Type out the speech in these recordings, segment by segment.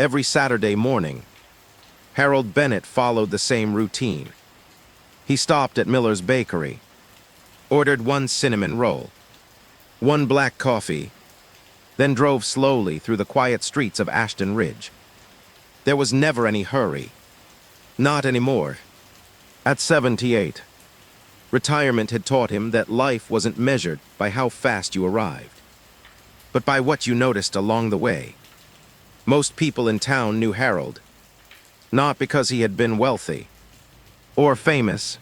Every Saturday morning, Harold Bennett followed the same routine. He stopped at Miller's Bakery, ordered one cinnamon roll, one black coffee, then drove slowly through the quiet streets of Ashton Ridge. There was never any hurry. Not anymore. At 78, retirement had taught him that life wasn't measured by how fast you arrived, but by what you noticed along the way. Most people in town knew Harold, not because he had been wealthy or famous,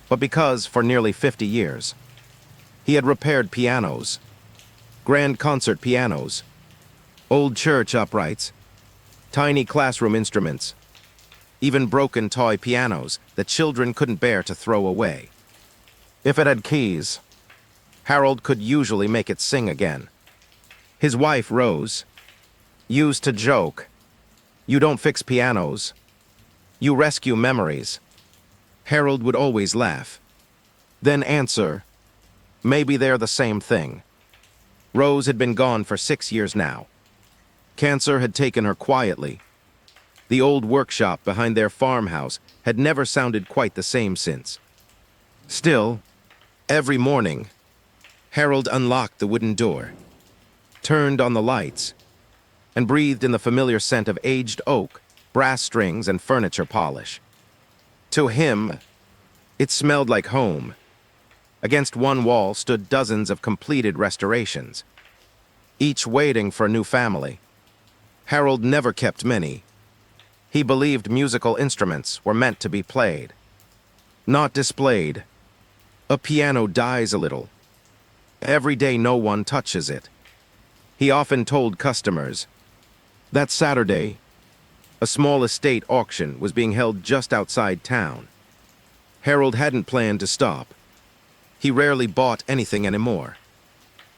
but because, for nearly 50 years, he had repaired pianos, grand concert pianos, old church uprights, tiny classroom instruments, even broken toy pianos that children couldn't bear to throw away. If it had keys, Harold could usually make it sing again. His wife, Rose, used to joke, "You don't fix pianos, you rescue memories." Harold would always laugh, then answer, "Maybe they're the same thing." Rose had been gone for 6 years now. Cancer had taken her quietly. The old workshop behind their farmhouse had never sounded quite the same since. Still, every morning, Harold unlocked the wooden door, turned on the lights, and breathed in the familiar scent of aged oak, brass strings, and furniture polish. To him, it smelled like home. Against one wall stood dozens of completed restorations, each waiting for a new family. Harold never kept many. He believed musical instruments were meant to be played, not displayed. A piano dies a little. Every day no one touches it. He often told customers. That Saturday, a small estate auction was being held just outside town. Harold hadn't planned to stop. He rarely bought anything anymore.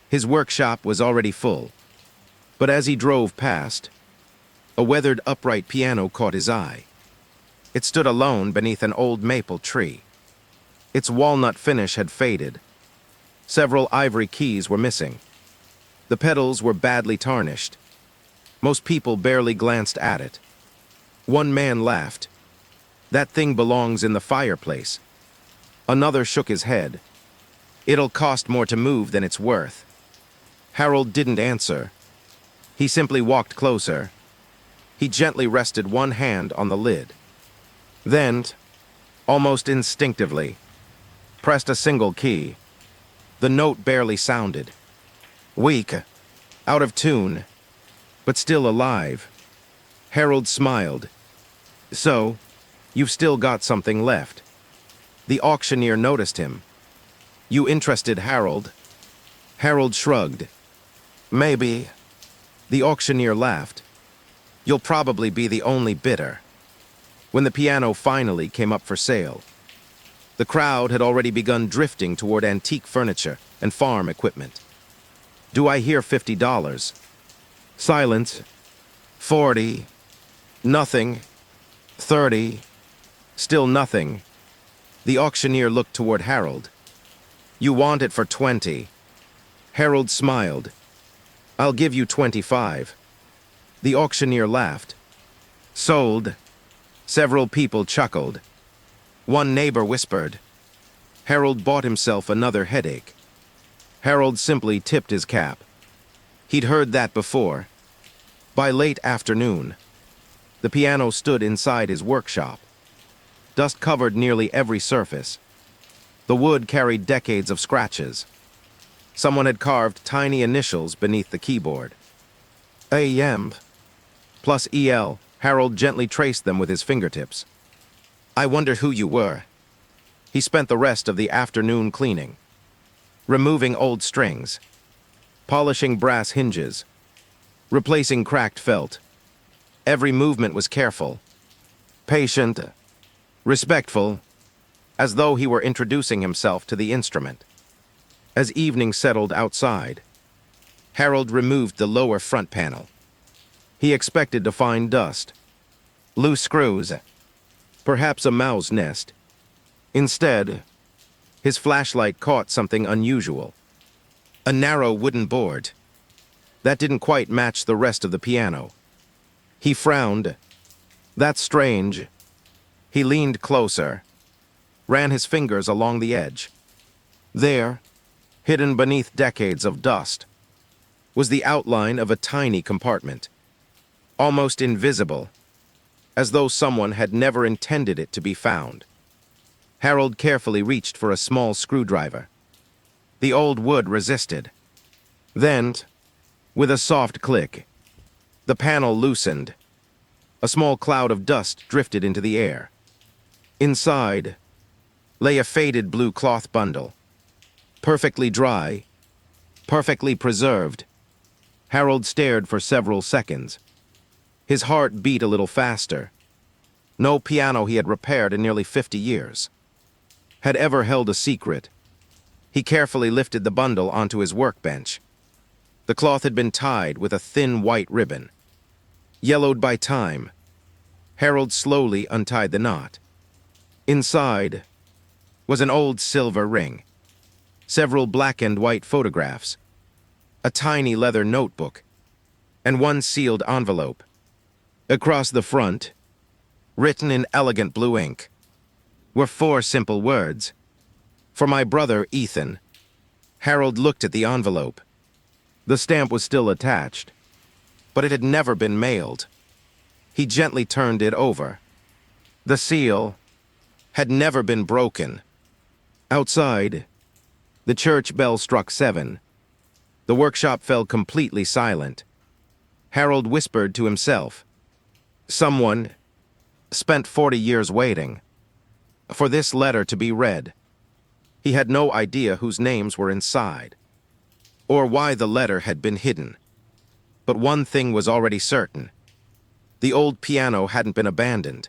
His workshop was already full. But as he drove past, a weathered upright piano caught his eye. It stood alone beneath an old maple tree. Its walnut finish had faded. Several ivory keys were missing. The pedals were badly tarnished. Most people barely glanced at it. One man laughed. "That thing belongs in the fireplace." Another shook his head. "It'll cost more to move than it's worth." Harold didn't answer. He simply walked closer. He gently rested one hand on the lid. Then, almost instinctively, pressed a single key. The note barely sounded. Weak, out of tune, but still alive. Harold smiled. "So, you've still got something left." The auctioneer noticed him. "You interested, Harold?" Harold shrugged. "Maybe." The auctioneer laughed. "You'll probably be the only bidder." When the piano finally came up for sale, the crowd had already begun drifting toward antique furniture and farm equipment. "Do I hear $50? Silence. 40. Nothing. 30. Still nothing. The auctioneer looked toward Harold. "You want it for 20. Harold smiled. "I'll give you 25. The auctioneer laughed. "Sold." Several people chuckled. One neighbor whispered. Harold bought himself another headache. Harold simply tipped his cap. He'd heard that before. By late afternoon, the piano stood inside his workshop. Dust covered nearly every surface. The wood carried decades of scratches. Someone had carved tiny initials beneath the keyboard. AM plus EL. Harold gently traced them with his fingertips. "I wonder who you were." He spent the rest of the afternoon cleaning, removing old strings, polishing brass hinges, replacing cracked felt. Every movement was careful, patient, respectful, as though he were introducing himself to the instrument. As evening settled outside, Harold removed the lower front panel. He expected to find dust, loose screws, perhaps a mouse nest. Instead, his flashlight caught something unusual. A narrow wooden board that didn't quite match the rest of the piano. He frowned. That's strange. He leaned closer, ran his fingers along the edge. There, hidden beneath decades of dust, was the outline of a tiny compartment, almost invisible, as though someone had never intended it to be found. Harold carefully reached for a small screwdriver. The old wood resisted. Then, with a soft click, the panel loosened. A small cloud of dust drifted into the air. Inside lay a faded blue cloth bundle, perfectly dry, perfectly preserved. Harold stared for several seconds. His heart beat a little faster. No piano he had repaired in nearly 50 years had ever held a secret. He carefully lifted the bundle onto his workbench. The cloth had been tied with a thin white ribbon. Yellowed by time, Harold slowly untied the knot. Inside was an old silver ring, several black and white photographs, a tiny leather notebook, and one sealed envelope. Across the front, written in elegant blue ink, were 4 simple words. For my brother, Ethan. Harold looked at the envelope. The stamp was still attached, but it had never been mailed. He gently turned it over. The seal had never been broken. Outside, the church bell struck 7. The workshop fell completely silent. Harold whispered to himself. Someone spent 40 years waiting for this letter to be read. He had no idea whose names were inside, or why the letter had been hidden. But one thing was already certain. The old piano hadn't been abandoned.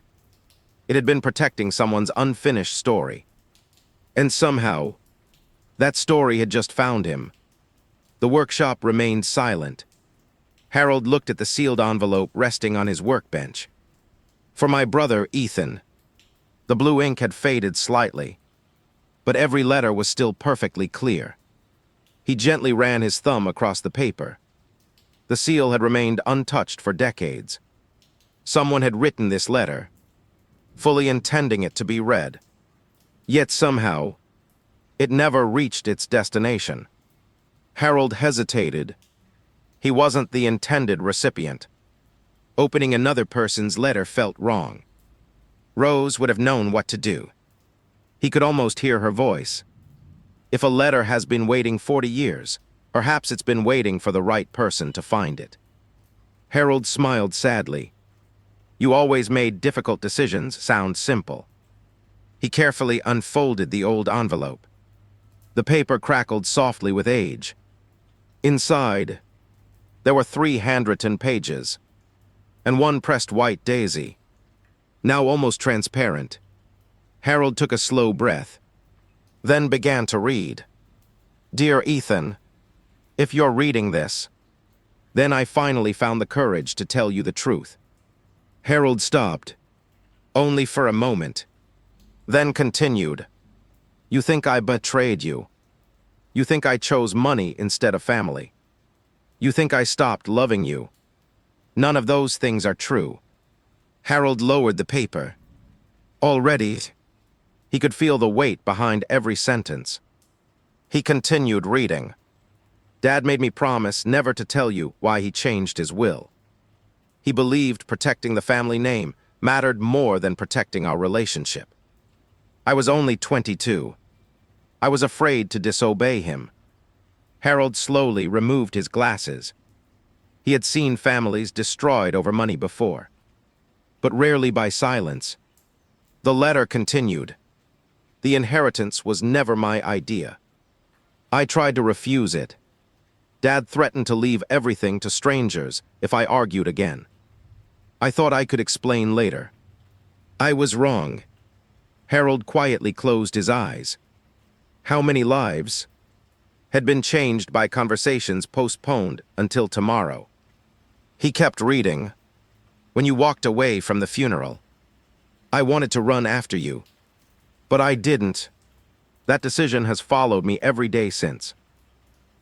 It had been protecting someone's unfinished story. And somehow, that story had just found him. The workshop remained silent. Harold looked at the sealed envelope resting on his workbench. For my brother, Ethan. The blue ink had faded slightly, but every letter was still perfectly clear. He gently ran his thumb across the paper. The seal had remained untouched for decades. Someone had written this letter, fully intending it to be read. Yet somehow, it never reached its destination. Harold hesitated. He wasn't the intended recipient. Opening another person's letter felt wrong. Rose would have known what to do. He could almost hear her voice. If a letter has been waiting 40 years, perhaps it's been waiting for the right person to find it. Harold smiled sadly. You always made difficult decisions sound simple. He carefully unfolded the old envelope. The paper crackled softly with age. Inside, there were 3 handwritten pages, and one pressed white daisy, now almost transparent. Harold took a slow breath, then began to read. Dear Ethan, if you're reading this, then I finally found the courage to tell you the truth. Harold stopped, only for a moment, then continued. You think I betrayed you. You think I chose money instead of family. You think I stopped loving you. None of those things are true. Harold lowered the paper. Already, he could feel the weight behind every sentence. He continued reading. Dad made me promise never to tell you why he changed his will. He believed protecting the family name mattered more than protecting our relationship. I was only 22. I was afraid to disobey him. Harold slowly removed his glasses. He had seen families destroyed over money before, but rarely by silence. The letter continued. The inheritance was never my idea. I tried to refuse it. Dad threatened to leave everything to strangers if I argued again. I thought I could explain later. I was wrong. Harold quietly closed his eyes. How many lives had been changed by conversations postponed until tomorrow? He kept reading. When you walked away from the funeral, I wanted to run after you, but I didn't. That decision has followed me every day since.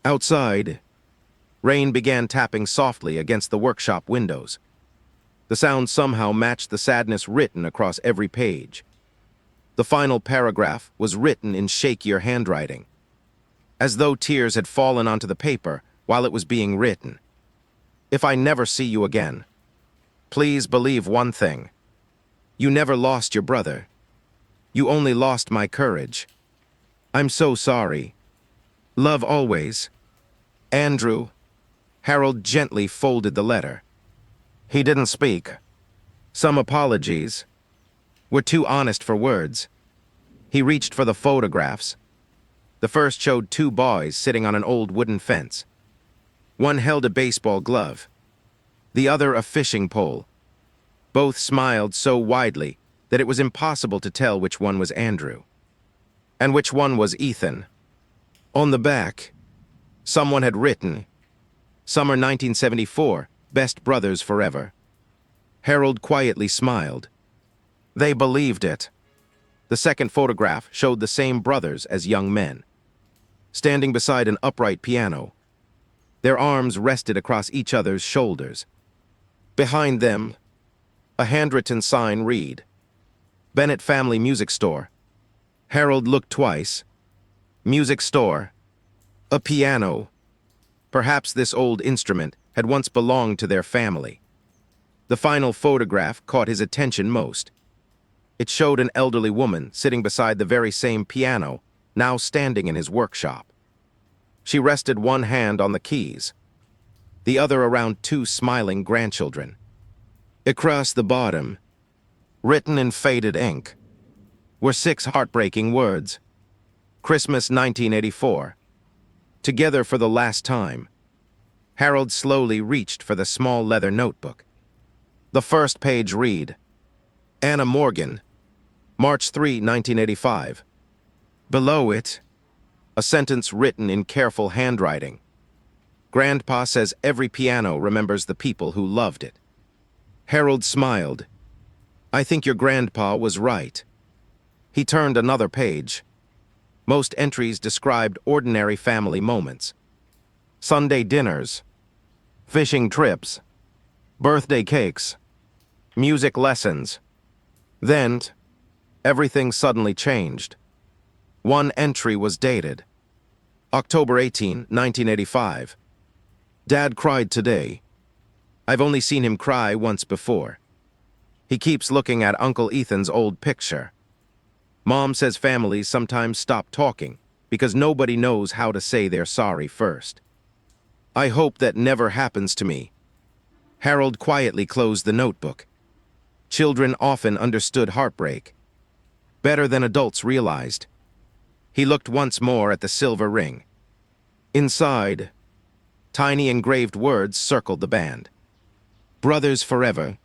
Outside, rain began tapping softly against the workshop windows. The sound somehow matched the sadness written across every page. The final paragraph was written in shakier handwriting, as though tears had fallen onto the paper while it was being written. If I never see you again, please believe one thing. You never lost your brother. You only lost my courage. I'm so sorry. Love always. Andrew. Harold gently folded the letter. He didn't speak. Some apologies were too honest for words. He reached for the photographs. The first showed two boys sitting on an old wooden fence. One held a baseball glove, the other a fishing pole. Both smiled so widely that it was impossible to tell which one was Andrew and which one was Ethan. On the back, someone had written, "Summer 1974, best brothers forever." Harold quietly smiled. They believed it. The second photograph showed the same brothers as young men, standing beside an upright piano. Their arms rested across each other's shoulders. Behind them, a handwritten sign read, "Bennett Family Music Store." Harold looked twice. Music store. A piano. Perhaps this old instrument had once belonged to their family. The final photograph caught his attention most. It showed an elderly woman sitting beside the very same piano, now standing in his workshop. She rested one hand on the keys, the other around two smiling grandchildren. Across the bottom, written in faded ink, were 6 heartbreaking words. Christmas 1984. Together for the last time. Harold slowly reached for the small leather notebook. The first page read, "Anna Morgan, March 3, 1985. Below it, a sentence written in careful handwriting. "Grandpa says every piano remembers the people who loved it." Harold smiled. "I think your grandpa was right." He turned another page. Most entries described ordinary family moments. Sunday dinners, fishing trips, birthday cakes, music lessons. Then, everything suddenly changed. One entry was dated, October 18, 1985. "Dad cried today. I've only seen him cry once before. He keeps looking at Uncle Ethan's old picture. Mom says families sometimes stop talking because nobody knows how to say they're sorry first. I hope that never happens to me." Harold quietly closed the notebook. Children often understood heartbreak, better than adults realized. He looked once more at the silver ring. Inside, tiny engraved words circled the band. "Brothers forever."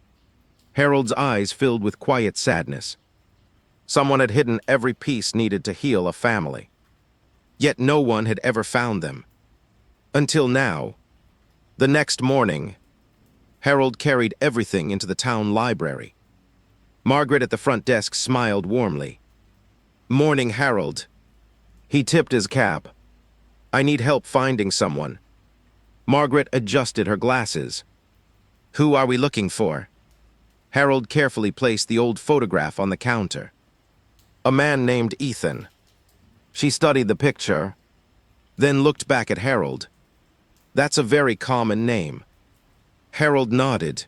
Harold's eyes filled with quiet sadness. Someone had hidden every piece needed to heal a family. Yet no one had ever found them. Until now. The next morning, Harold carried everything into the town library. Margaret at the front desk smiled warmly. "Morning, Harold." He tipped his cap. "I need help finding someone." Margaret adjusted her glasses. "Who are we looking for?" Harold carefully placed the old photograph on the counter. "A man named Ethan." She studied the picture, then looked back at Harold. "That's a very common name." Harold nodded.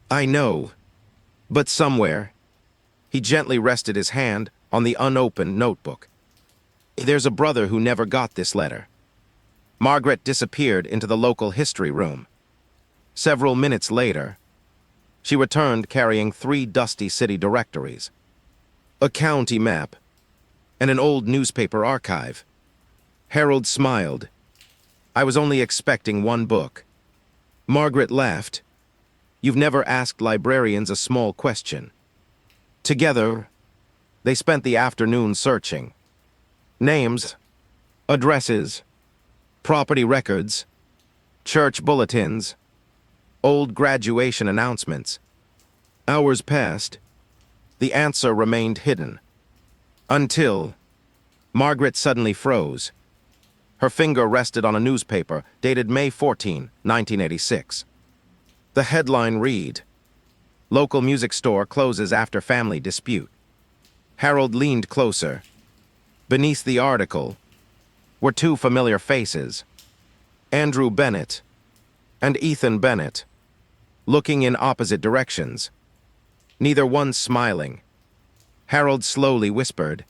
"I know, but somewhere." He gently rested his hand on the unopened notebook. "There's a brother who never got this letter." Margaret disappeared into the local history room. Several minutes later, she returned carrying 3 dusty city directories, a county map, and an old newspaper archive. Harold smiled. "I was only expecting one book." Margaret laughed. "You've never asked librarians a small question." Together, they spent the afternoon searching. Names, addresses, property records, church bulletins, old graduation announcements. Hours passed. The answer remained hidden. Until Margaret suddenly froze. Her finger rested on a newspaper dated May 14, 1986. The headline read, Local music store closes after family dispute. Harold leaned closer. Beneath the article were two familiar faces, Andrew Bennett and Ethan Bennett, looking in opposite directions, neither one smiling. Harold slowly whispered,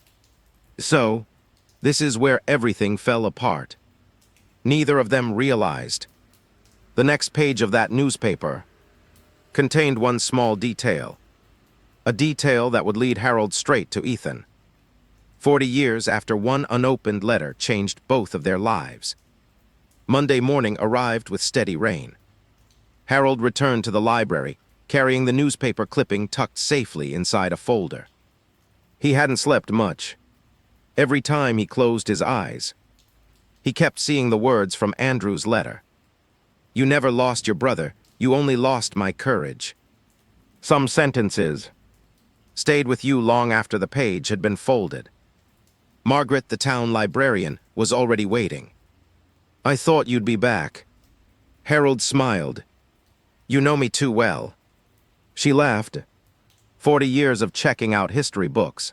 "So, this is where everything fell apart." Neither of them realized. The next page of that newspaper contained one small detail, a detail that would lead Harold straight to Ethan. 40 years after one unopened letter changed both of their lives. Monday morning arrived with steady rain. Harold returned to the library, carrying the newspaper clipping tucked safely inside a folder. He hadn't slept much. Every time he closed his eyes, he kept seeing the words from Andrew's letter. "You never lost your brother, you only lost my courage." Some sentences stayed with you long after the page had been folded. Margaret, the town librarian, was already waiting. "I thought you'd be back." Harold smiled. "You know me too well." She laughed. 40 years of checking out history books.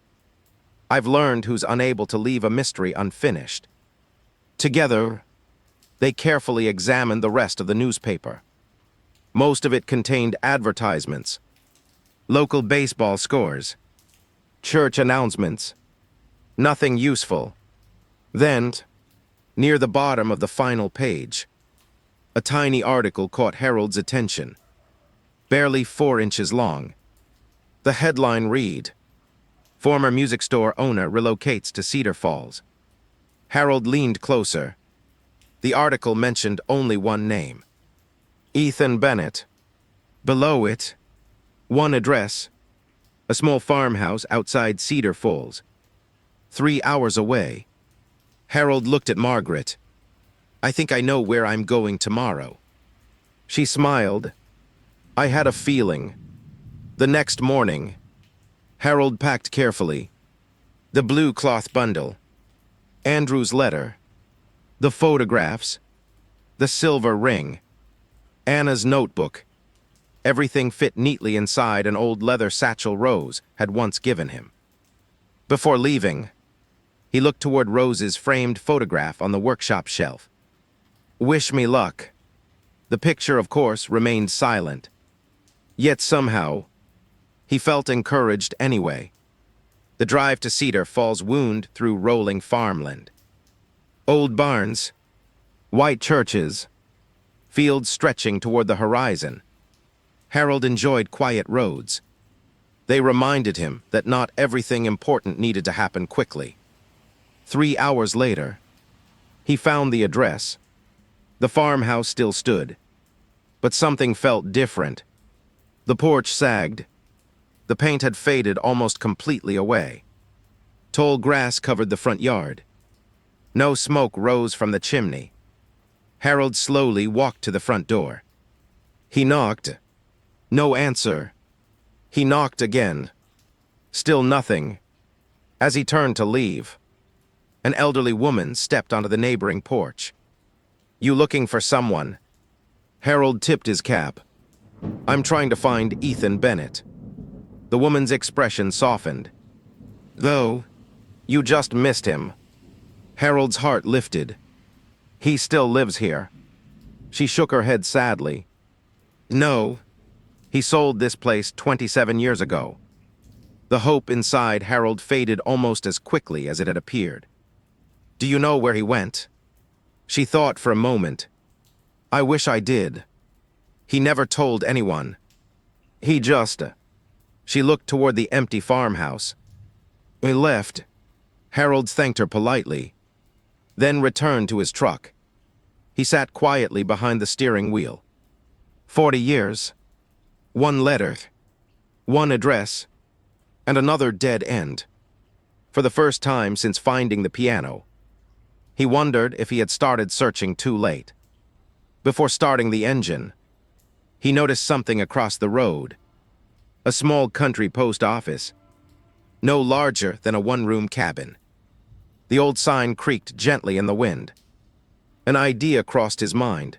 I've learned who's unable to leave a mystery unfinished. Together, they carefully examined the rest of the newspaper. Most of it contained advertisements, local baseball scores, church announcements. Nothing useful. Then, near the bottom of the final page, a tiny article caught Harold's attention. Barely 4 inches long. The headline read, "Former music store owner relocates to Cedar Falls." Harold leaned closer. The article mentioned only one name, Ethan Bennett. Below it, one address, a small farmhouse outside Cedar Falls, 3 hours away. Harold looked at Margaret. "I think I know where I'm going tomorrow." She smiled. "I had a feeling." The next morning, Harold packed carefully. The blue cloth bundle, Andrew's letter, the photographs, the silver ring, Anna's notebook. Everything fit neatly inside an old leather satchel Rose had once given him. Before leaving, he looked toward Rose's framed photograph on the workshop shelf. "Wish me luck." The picture, of course, remained silent. Yet somehow, he felt encouraged anyway. The drive to Cedar Falls wound through rolling farmland. Old barns, white churches, fields stretching toward the horizon. Harold enjoyed quiet roads. They reminded him that not everything important needed to happen quickly. 3 hours later, he found the address. The farmhouse still stood, but something felt different. The porch sagged. The paint had faded almost completely away. Tall grass covered the front yard. No smoke rose from the chimney. Harold slowly walked to the front door. He knocked. No answer. He knocked again. Still nothing. As he turned to leave, an elderly woman stepped onto the neighboring porch. "You looking for someone?" Harold tipped his cap. "I'm trying to find Ethan Bennett." The woman's expression softened. "Though, you just missed him." Harold's heart lifted. "He still lives here." She shook her head sadly. "No, he sold this place 27 years ago." The hope inside Harold faded almost as quickly as it had appeared. "Do you know where he went?" She thought for a moment. "I wish I did. He never told anyone. He just..." She looked toward the empty farmhouse. "He left." Harold thanked her politely, then returned to his truck. He sat quietly behind the steering wheel. 40 years. One letter. One address. And another dead end. For the first time since finding the piano, he wondered if he had started searching too late. Before starting the engine, he noticed something across the road. A small country post office, no larger than a one-room cabin. The old sign creaked gently in the wind. An idea crossed his mind.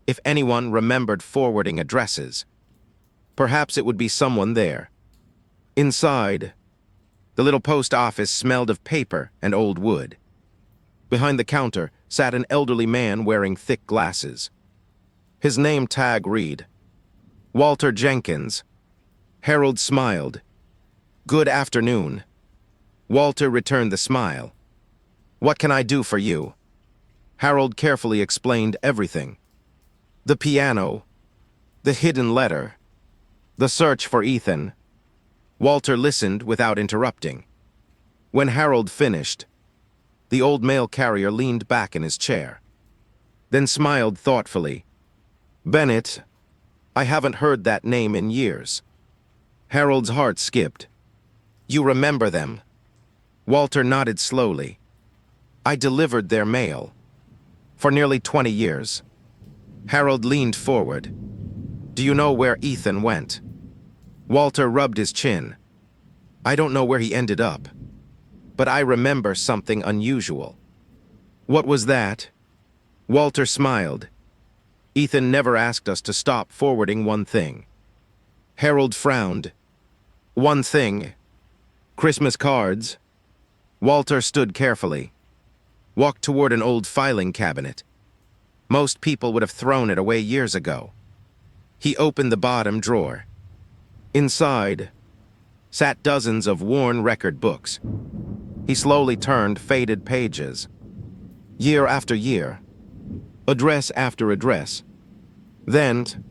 If anyone remembered forwarding addresses, Perhaps it would be someone there. Inside, the little post office smelled of paper and old wood. Behind the counter sat an elderly man wearing thick glasses. His name tag read, Walter Jenkins. Harold smiled. Good afternoon. Walter returned the smile. What can I do for you? Harold carefully explained everything. The piano, the hidden letter, the search for Ethan. Walter listened without interrupting. When Harold finished, the old mail carrier leaned back in his chair, then smiled thoughtfully. Bennett, I haven't heard that name in years. Harold's heart skipped. You remember them? Walter nodded slowly. I delivered their mail. For nearly 20 years. Harold leaned forward. Do you know where Ethan went? Walter rubbed his chin. I don't know where he ended up, but I remember something unusual. What was that? Walter smiled. Ethan never asked us to stop forwarding one thing. Harold frowned. One thing. Christmas cards. Walter stood carefully, walked toward an old filing cabinet. Most people would have thrown it away years ago. He opened the bottom drawer. Inside sat dozens of worn record books. He slowly turned faded pages. Year after year, address after address. Then,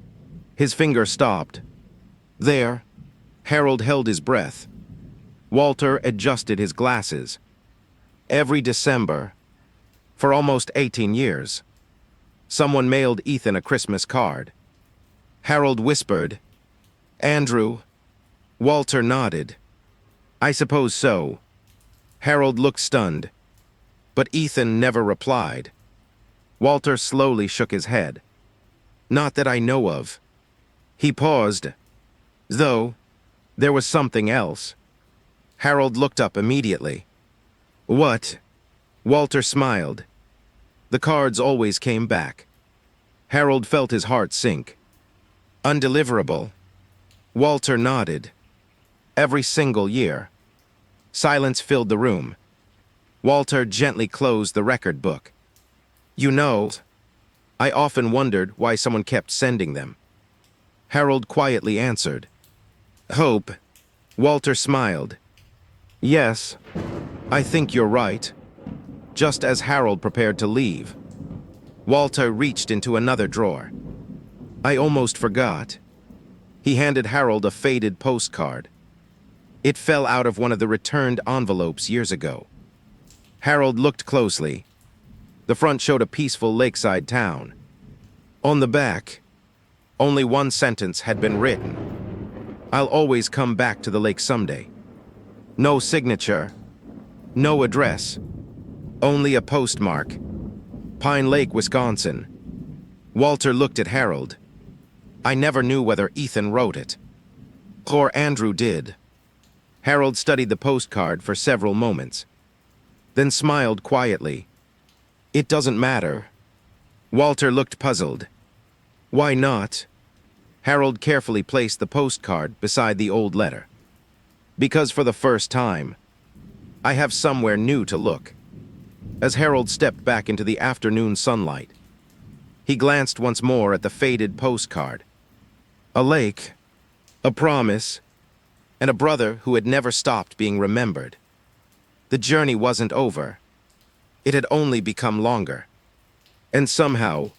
his finger stopped. There, Harold held his breath. Walter adjusted his glasses. Every December, for almost 18 years, someone mailed Ethan a Christmas card. Harold whispered, Andrew. Walter nodded. I suppose so. Harold looked stunned, but Ethan never replied. Walter slowly shook his head. Not that I know of. He paused, though there was something else. Harold looked up immediately. What? Walter smiled. The cards always came back. Harold felt his heart sink. Undeliverable. Walter nodded. Every single year. Silence filled the room. Walter gently closed the record book. You know, I often wondered why someone kept sending them. Harold quietly answered. Hope. Walter smiled. Yes, I think you're right. Just as Harold prepared to leave, Walter reached into another drawer. I almost forgot. He handed Harold a faded postcard. It fell out of one of the returned envelopes years ago. Harold looked closely. The front showed a peaceful lakeside town. On the back, only one sentence had been written. I'll always come back to the lake someday. No signature, no address, only a postmark. Pine Lake, Wisconsin. Walter looked at Harold. I never knew whether Ethan wrote it, or Andrew did. Harold studied the postcard for several moments, then smiled quietly. It doesn't matter. Walter looked puzzled. Why not? Harold carefully placed the postcard beside the old letter. Because for the first time, I have somewhere new to look. As Harold stepped back into the afternoon sunlight, he glanced once more at the faded postcard. A lake, a promise, and a brother who had never stopped being remembered. The journey wasn't over. It had only become longer. And somehow,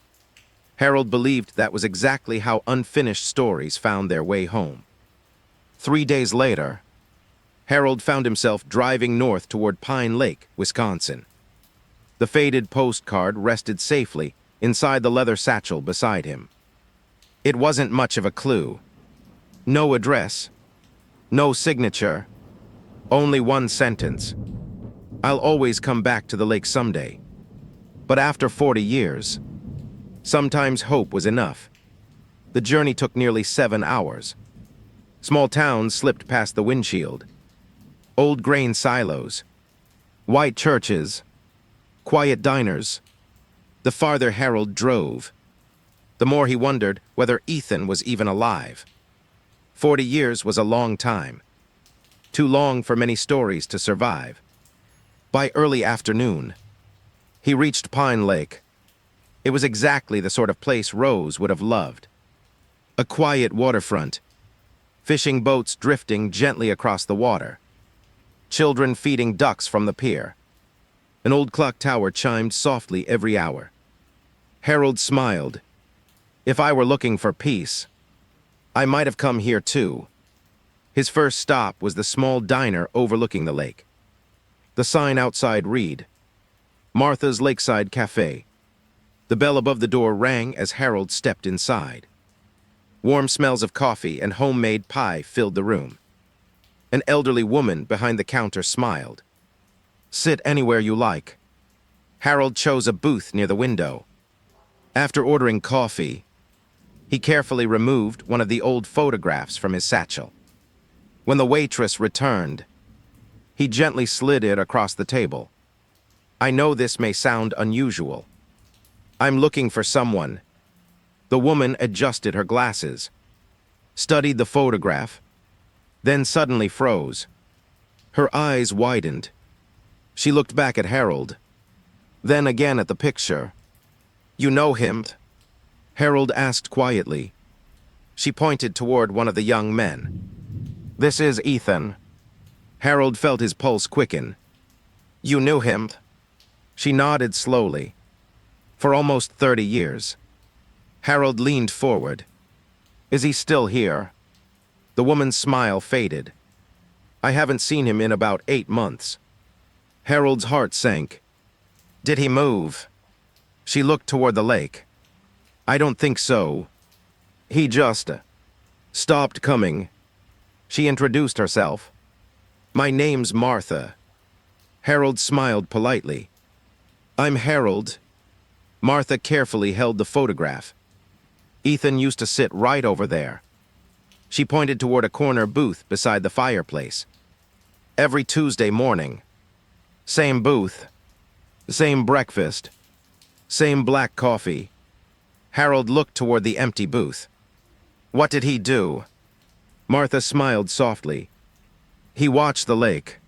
Harold believed that was exactly how unfinished stories found their way home. 3 days later, Harold found himself driving north toward Pine Lake, Wisconsin. The faded postcard rested safely inside the leather satchel beside him. It wasn't much of a clue. No address, no signature, only one sentence. I'll always come back to the lake someday. But after 40 years, sometimes hope was enough. The journey took nearly 7 hours. Small towns slipped past the windshield. Old grain silos, white churches, quiet diners. The farther Harold drove, the more he wondered whether Ethan was even alive. 40 years was a long time. Too long for many stories to survive. By early afternoon, he reached Pine Lake. It was exactly the sort of place Rose would have loved. A quiet waterfront, fishing boats drifting gently across the water, children feeding ducks from the pier. An old clock tower chimed softly every hour. Harold smiled. If I were looking for peace, I might have come here too. His first stop was the small diner overlooking the lake. The sign outside read, Martha's Lakeside Cafe. The bell above the door rang as Harold stepped inside. Warm smells of coffee and homemade pie filled the room. An elderly woman behind the counter smiled. Sit anywhere you like. Harold chose a booth near the window. After ordering coffee, he carefully removed one of the old photographs from his satchel. When the waitress returned, he gently slid it across the table. I know this may sound unusual. I'm looking for someone. The woman adjusted her glasses, studied the photograph, then suddenly froze. Her eyes widened. She looked back at Harold, then again at the picture. You know him? Harold asked quietly. She pointed toward one of the young men. This is Ethan. Harold felt his pulse quicken. You knew him? She nodded slowly. For almost 30 years. Harold leaned forward. Is he still here? The woman's smile faded. I haven't seen him in about 8 months. Harold's heart sank. Did he move? She looked toward the lake. I don't think so. He just stopped coming. She introduced herself. My name's Martha. Harold smiled politely. I'm Harold. Martha carefully held the photograph. Ethan used to sit right over there. She pointed toward a corner booth beside the fireplace. Every Tuesday morning. Same booth. Same breakfast. Same black coffee. Harold looked toward the empty booth. What did he do? Martha smiled softly. He watched the lake.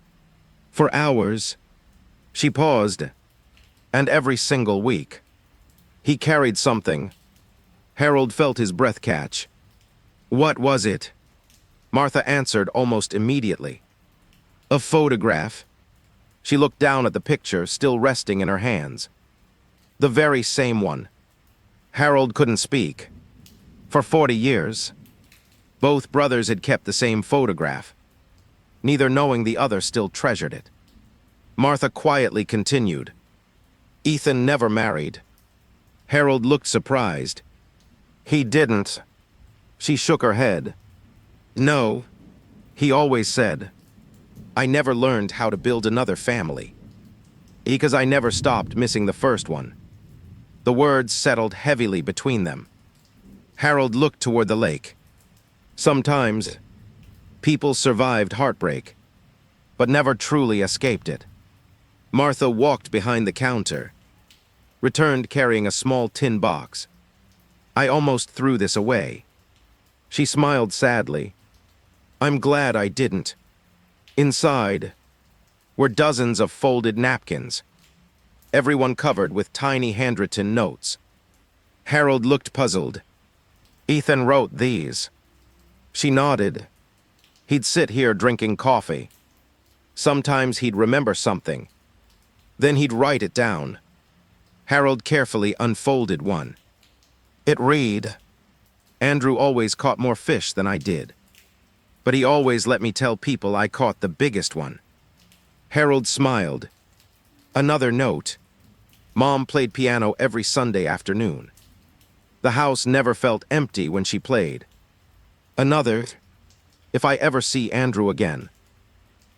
For hours. She paused. And every single week. He carried something. Harold felt his breath catch. What was it? Martha answered almost immediately. A photograph. She looked down at the picture, still resting in her hands. The very same one. Harold couldn't speak. For 40 years, both brothers had kept the same photograph. Neither knowing the other still treasured it. Martha quietly continued. Ethan never married. Harold looked surprised. He didn't. She shook her head. No, he always said. I never learned how to build another family. Because I never stopped missing the first one. The words settled heavily between them. Harold looked toward the lake. Sometimes, people survived heartbreak, but never truly escaped it. Martha walked behind the counter, returned carrying a small tin box. I almost threw this away. She smiled sadly. I'm glad I didn't. Inside were dozens of folded napkins, everyone covered with tiny handwritten notes. Harold looked puzzled. Ethan wrote these. She nodded. He'd sit here drinking coffee. Sometimes he'd remember something. Then he'd write it down. Harold carefully unfolded one. It read, Andrew always caught more fish than I did. But he always let me tell people I caught the biggest one. Harold smiled. Another note. Mom played piano every Sunday afternoon. The house never felt empty when she played. Another. If I ever see Andrew again,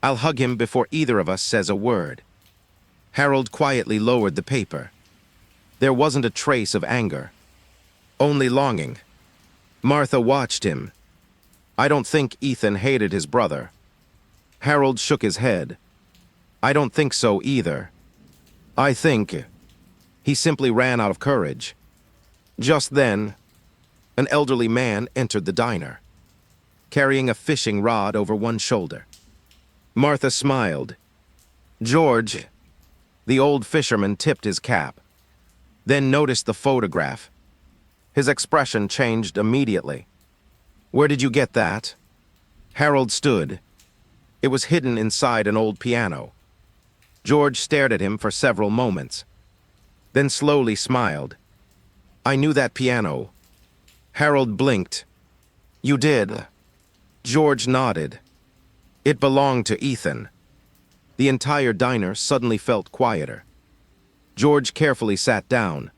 I'll hug him before either of us says a word. Harold quietly lowered the paper. There wasn't a trace of anger. Only longing. Martha watched him. I don't think Ethan hated his brother. Harold shook his head. I don't think so either. I think he simply ran out of courage. Just then, an elderly man entered the diner. carrying a fishing rod over one shoulder. Martha smiled. George, the old fisherman, tipped his cap, then noticed the photograph. His expression changed immediately. Where did you get that? Harold stood. It was hidden inside an old piano. George stared at him for several moments, then slowly smiled. I knew that piano. Harold blinked. You did? George nodded. It belonged to Ethan. The entire diner suddenly felt quieter. George carefully sat down,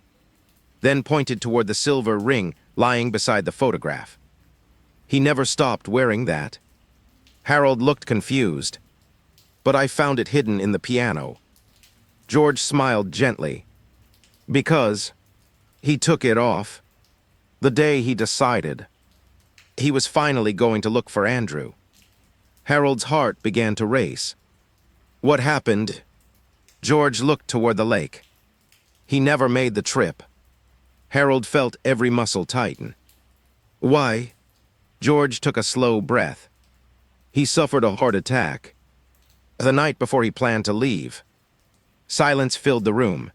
then pointed toward the silver ring lying beside the photograph. He never stopped wearing that. Harold looked confused. But I found it hidden in the piano. George smiled gently. Because he took it off the day he decided he was finally going to look for Andrew. Harold's heart began to race. What happened? George looked toward the lake. He never made the trip. Harold felt every muscle tighten. Why? George took a slow breath. He suffered a heart attack the night before he planned to leave. Silence filled the room.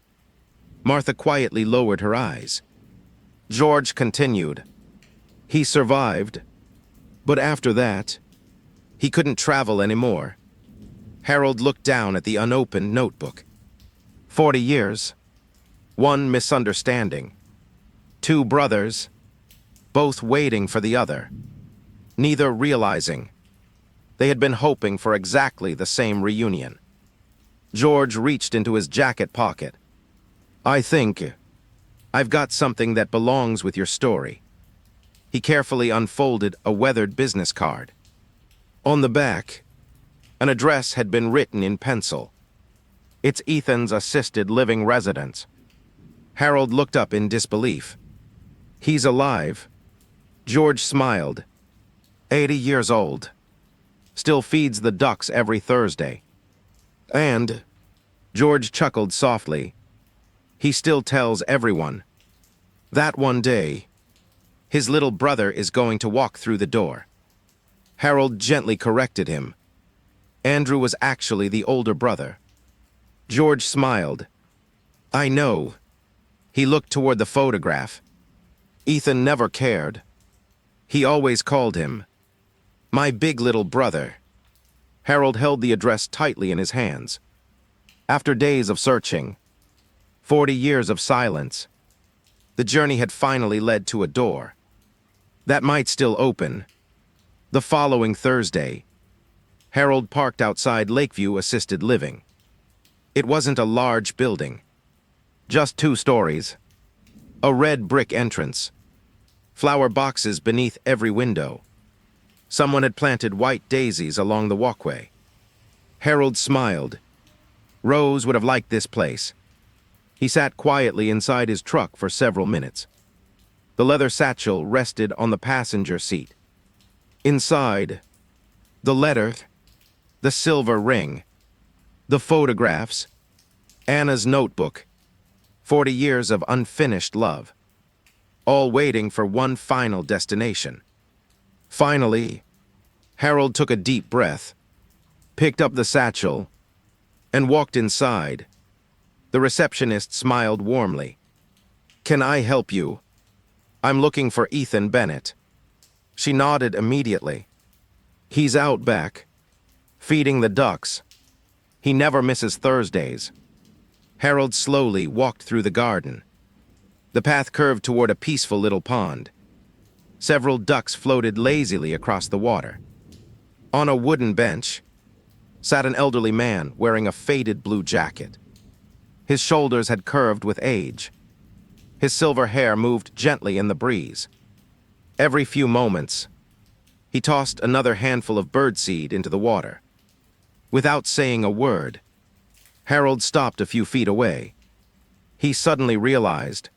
Martha quietly lowered her eyes. George continued. He survived, but after that, he couldn't travel anymore. Harold looked down at the unopened notebook. 40 years. One misunderstanding. 2 brothers, both waiting for the other, neither realizing they had been hoping for exactly the same reunion. George reached into his jacket pocket. I think I've got something that belongs with your story. He carefully unfolded a weathered business card. On the back, an address had been written in pencil. It's Ethan's assisted living residence. Harold looked up in disbelief. He's alive. George smiled. 80 years old. Still feeds the ducks every Thursday. And, George chuckled softly, he still tells everyone that one day, his little brother is going to walk through the door. Harold gently corrected him. Andrew was actually the older brother. George smiled. I know. He looked toward the photograph. Ethan never cared. He always called him my big little brother. Harold held the address tightly in his hands. After days of searching, 40 years of silence, the journey had finally led to a door that might still open. The following Thursday, Harold parked outside Lakeview Assisted Living. It wasn't a large building, just 2 stories, a red brick entrance, flower boxes beneath every window. Someone had planted white daisies along the walkway. Harold smiled. Rose would have liked this place. He sat quietly inside his truck for several minutes. The leather satchel rested on the passenger seat. Inside, the letter, the silver ring, the photographs, Anna's notebook, 40 years of unfinished love, all waiting for one final destination. Finally, Harold took a deep breath, picked up the satchel, and walked inside. The receptionist smiled warmly. Can I help you? I'm looking for Ethan Bennett. She nodded immediately. He's out back, feeding the ducks. He never misses Thursdays. Harold slowly walked through the garden. The path curved toward a peaceful little pond. Several ducks floated lazily across the water. On a wooden bench sat an elderly man wearing a faded blue jacket. His shoulders had curved with age. His silver hair moved gently in the breeze. Every few moments, he tossed another handful of birdseed into the water. Without saying a word, Harold stopped a few feet away. He suddenly realized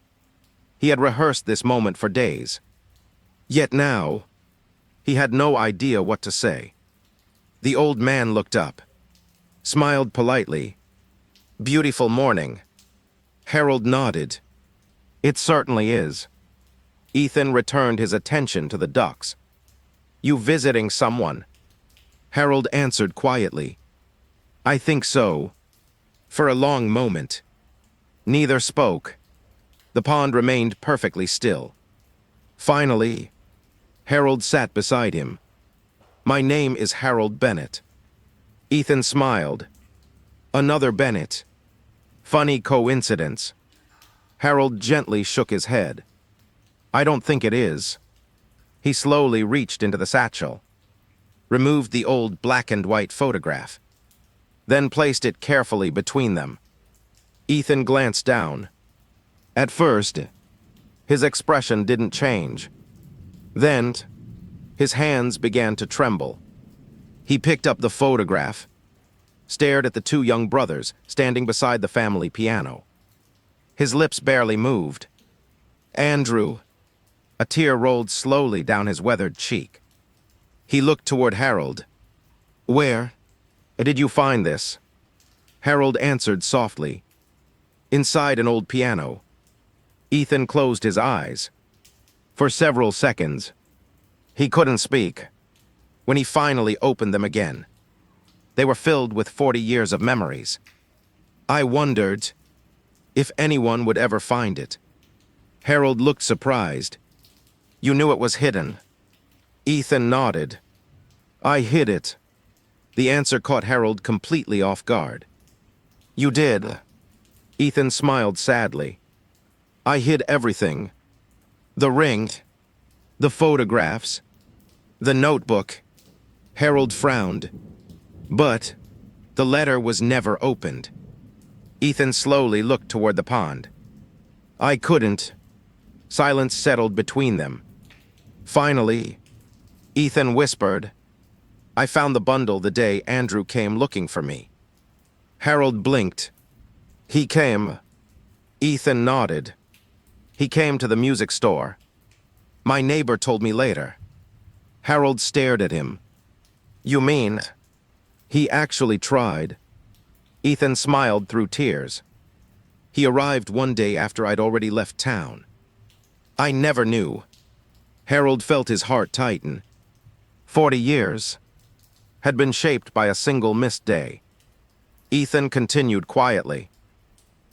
he had rehearsed this moment for days. Yet now, he had no idea what to say. The old man looked up, smiled politely. Beautiful morning. Harold nodded. It certainly is. Ethan returned his attention to the ducks. You visiting someone? Harold answered quietly. I think so. For a long moment. Neither spoke. The pond remained perfectly still. Finally, Harold sat beside him. My name is Harold Bennett. Ethan smiled. Another Bennett. Funny coincidence. Harold gently shook his head. I don't think it is. He slowly reached into the satchel, removed the old black and white photograph, then placed it carefully between them. Ethan glanced down. At first, his expression didn't change. Then, his hands began to tremble. He picked up the photograph, stared at the two young brothers standing beside the family piano. His lips barely moved. Andrew. A tear rolled slowly down his weathered cheek. He looked toward Harold. Where did you find this? Harold answered softly. Inside an old piano. Ethan closed his eyes. For several seconds, he couldn't speak. When he finally opened them again, they were filled with 40 years of memories. I wondered if anyone would ever find it. Harold looked surprised. You knew it was hidden. Ethan nodded. I hid it. The answer caught Harold completely off guard. You did. Ethan smiled sadly. I hid everything. The ring, the photographs, the notebook. Harold frowned. But the letter was never opened. Ethan slowly looked toward the pond. I couldn't. Silence settled between them. Finally, Ethan whispered, I found the bundle the day Andrew came looking for me. Harold blinked. He came. Ethan nodded. He came to the music store. My neighbor told me later. Harold stared at him. You mean? He actually tried. Ethan smiled through tears. He arrived one day after I'd already left town. I never knew. Harold felt his heart tighten. 40 years had been shaped by a single missed day. Ethan continued quietly.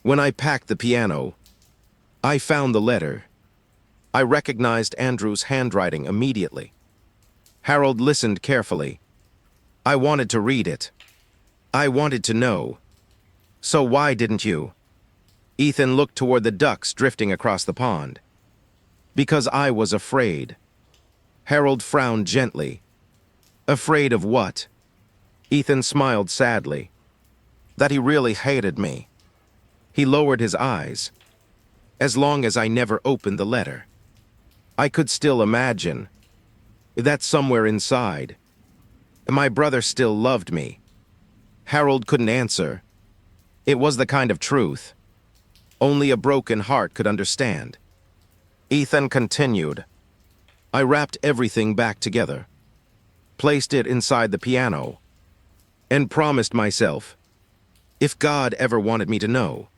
When I packed the piano, I found the letter. I recognized Andrew's handwriting immediately. Harold listened carefully. I wanted to read it. I wanted to know. So why didn't you? Ethan looked toward the ducks drifting across the pond. Because I was afraid. Harold frowned gently. Afraid of what? Ethan smiled sadly. That he really hated me. He lowered his eyes. As long as I never opened the letter, I could still imagine that somewhere inside, my brother still loved me. Harold couldn't answer. It was the kind of truth only a broken heart could understand. Ethan continued. I wrapped everything back together, placed it inside the piano, and promised myself, if God ever wanted me to know,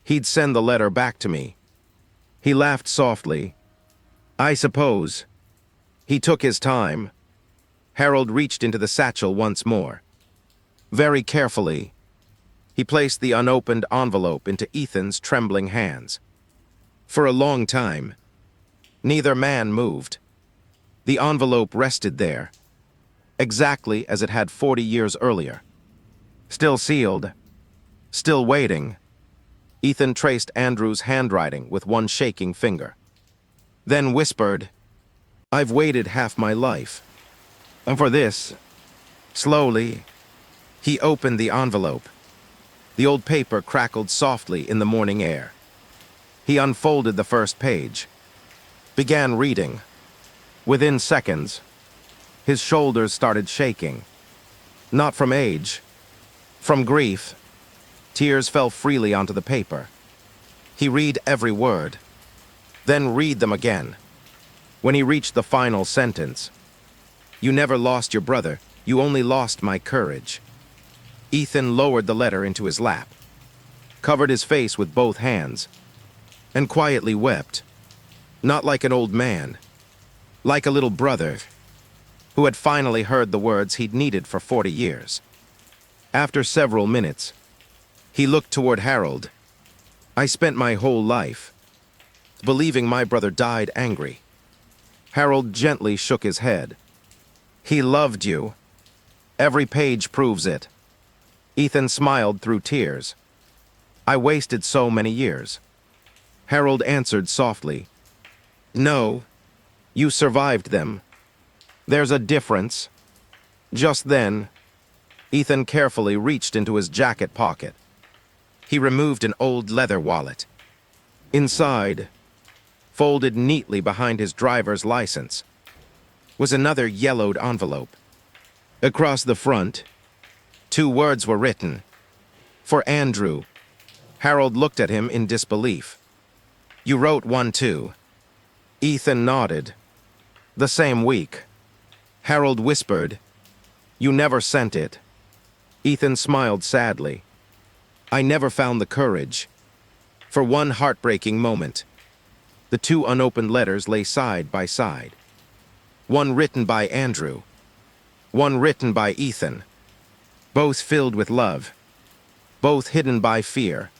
he'd send the letter back to me. He laughed softly. I suppose. He took his time. Harold reached into the satchel once more. Very carefully, he placed the unopened envelope into Ethan's trembling hands. For a long time, neither man moved. The envelope rested there, exactly as it had 40 years earlier. Still sealed, still waiting. Ethan traced Andrew's handwriting with one shaking finger. Then whispered, I've waited half my life. And for this, slowly, he opened the envelope. The old paper crackled softly in the morning air. He unfolded the first page, began reading. Within seconds, his shoulders started shaking. Not from age, from grief. Tears fell freely onto the paper. He read every word, then read them again. When he reached the final sentence, You never lost your brother, you only lost my courage. Ethan lowered the letter into his lap, covered his face with both hands, and quietly wept. Not like an old man, like a little brother. who had finally heard the words he'd needed for 40 years. After several minutes, he looked toward Harold. "I spent my whole life believing my brother died angry." Harold gently shook his head. "He loved you. Every page proves it." Ethan smiled through tears. "I wasted so many years." Harold answered softly, "No, you survived them. There's a difference." Just then, Ethan carefully reached into his jacket pocket. He removed an old leather wallet. Inside, folded neatly behind his driver's license, was another yellowed envelope. Across the front, 2 words were written. "For Andrew." Harold looked at him in disbelief. "You wrote one too." Ethan nodded. "The same week." Harold whispered, "You never sent it." Ethan smiled sadly. "I never found the courage." For one heartbreaking moment, the 2 unopened letters lay side by side. One written by Andrew, one written by Ethan. Both filled with love, both hidden by fear,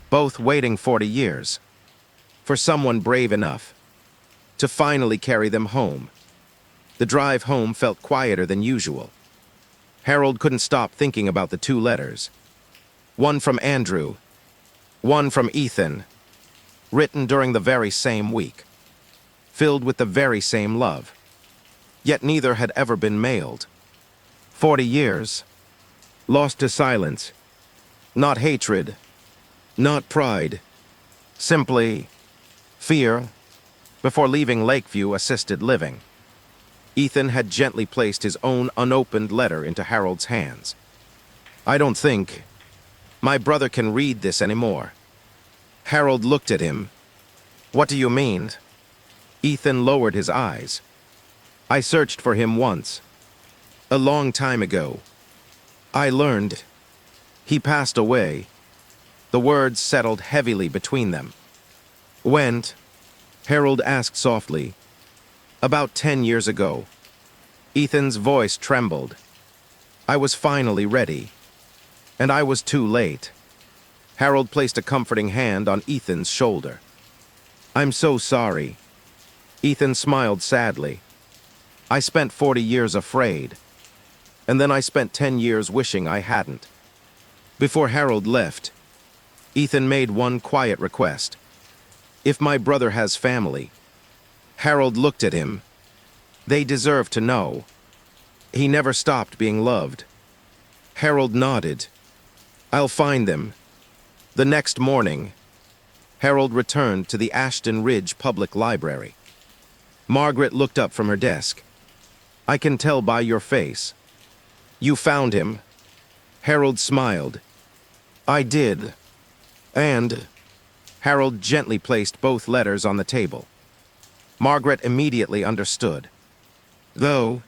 both waiting 40 years for someone brave enough to finally carry them home. The drive home felt quieter than usual. Harold couldn't stop thinking about the 2 letters. One from Andrew, one from Ethan, written during the very same week, filled with the very same love. Yet neither had ever been mailed. 40 years, lost to silence. Not hatred, not pride, simply fear before leaving Lakeview Assisted Living. Ethan had gently placed his own unopened letter into Harold's hands. "I don't think my brother can read this anymore." Harold looked at him. "What do you mean?" Ethan lowered his eyes. "I searched for him once, a long time ago. I learned he passed away." The words settled heavily between them. "When?" Harold asked softly. "About 10 years ago." Ethan's voice trembled. "I was finally ready, and I was too late." Harold placed a comforting hand on Ethan's shoulder. "I'm so sorry." Ethan smiled sadly. "I spent 40 years afraid, and then I spent 10 years wishing I hadn't." Before Harold left, Ethan made one quiet request. "If my brother has family." Harold looked at him. "They deserve to know. He never stopped being loved." Harold nodded. "I'll find them." The next morning, Harold returned to the Ashton Ridge Public Library. Margaret looked up from her desk. "I can tell by your face. You found him." Harold smiled. "I did." And Harold gently placed both letters on the table. Margaret immediately understood. "Though,"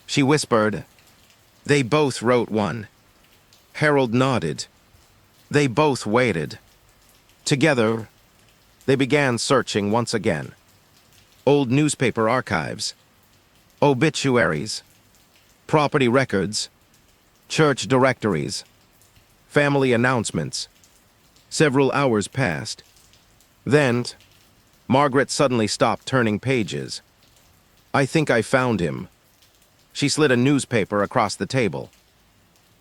she whispered, "they both wrote one." Harold nodded. They both waited. Together, they began searching once again. Old newspaper archives, obituaries, property records, church directories, family announcements. Several hours passed. Then, Margaret suddenly stopped turning pages. "I think I found him." She slid a newspaper across the table.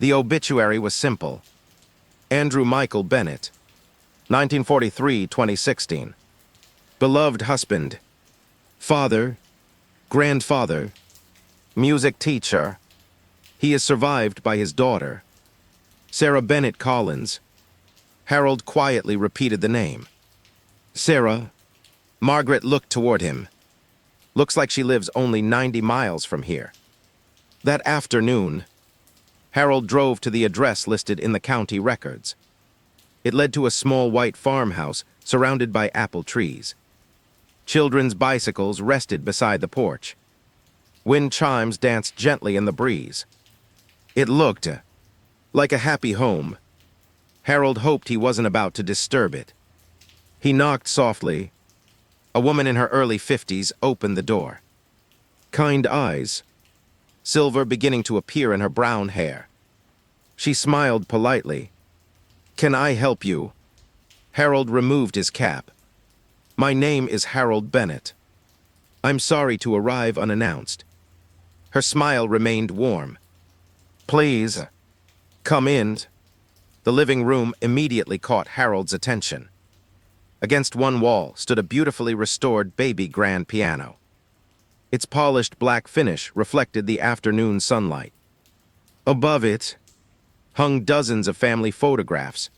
The obituary was simple. Andrew Michael Bennett, 1943-2016. Beloved husband, father, grandfather, music teacher. He is survived by his daughter, Sarah Bennett Collins. Harold quietly repeated the name. "Sarah." Margaret looked toward him. "Looks like she lives only 90 miles from here." That afternoon, Harold drove to the address listed in the county records. It led to a small white farmhouse surrounded by apple trees. Children's bicycles rested beside the porch. Wind chimes danced gently in the breeze. It looked like a happy home. Harold hoped he wasn't about to disturb it. He knocked softly. A woman in her early 50s opened the door. Kind eyes, silver beginning to appear in her brown hair. She smiled politely. "Can I help you?" Harold removed his cap. "My name is Harold Bennett. I'm sorry to arrive unannounced." Her smile remained warm. "Please, come in." The living room immediately caught Harold's attention. Against one wall stood a beautifully restored baby grand piano. Its polished black finish reflected the afternoon sunlight. Above it hung dozens of family photographs.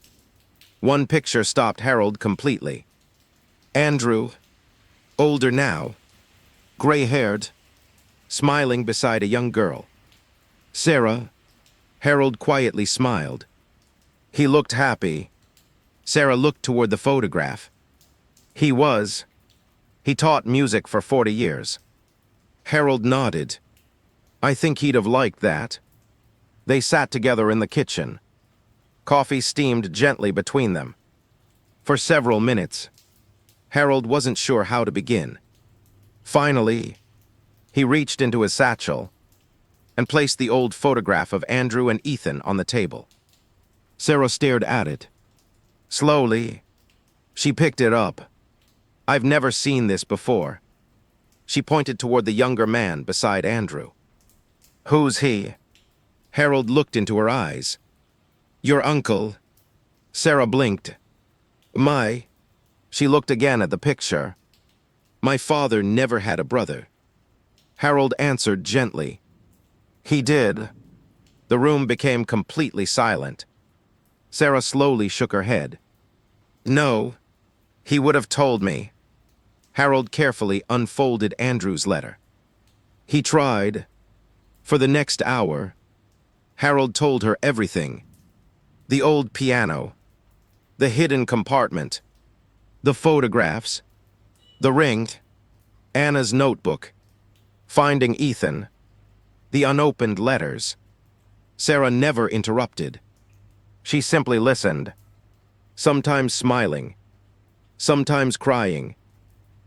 One picture stopped Harold completely. Andrew, older now, gray-haired, smiling beside a young girl. Sarah, Harold quietly smiled. He looked happy. Sarah looked toward the photograph. He taught music for 40 years. Harold nodded. I think he'd have liked that. They sat together in the kitchen. Coffee steamed gently between them. For several minutes, Harold wasn't sure how to begin. Finally, he reached into his satchel and placed the old photograph of Andrew and Ethan on the table. Sarah stared at it. Slowly, she picked it up. I've never seen this before. She pointed toward the younger man beside Andrew. Who's he? Harold looked into her eyes. Your uncle. Sarah blinked. She looked again at the picture. My father never had a brother. Harold answered gently. He did. The room became completely silent. Sarah slowly shook her head. No, he would have told me. Harold carefully unfolded Andrew's letter. He tried. For the next hour, Harold told her everything. The old piano, the hidden compartment, the photographs, the ring, Anna's notebook, finding Ethan, the unopened letters. Sarah never interrupted. She simply listened, sometimes smiling, sometimes crying.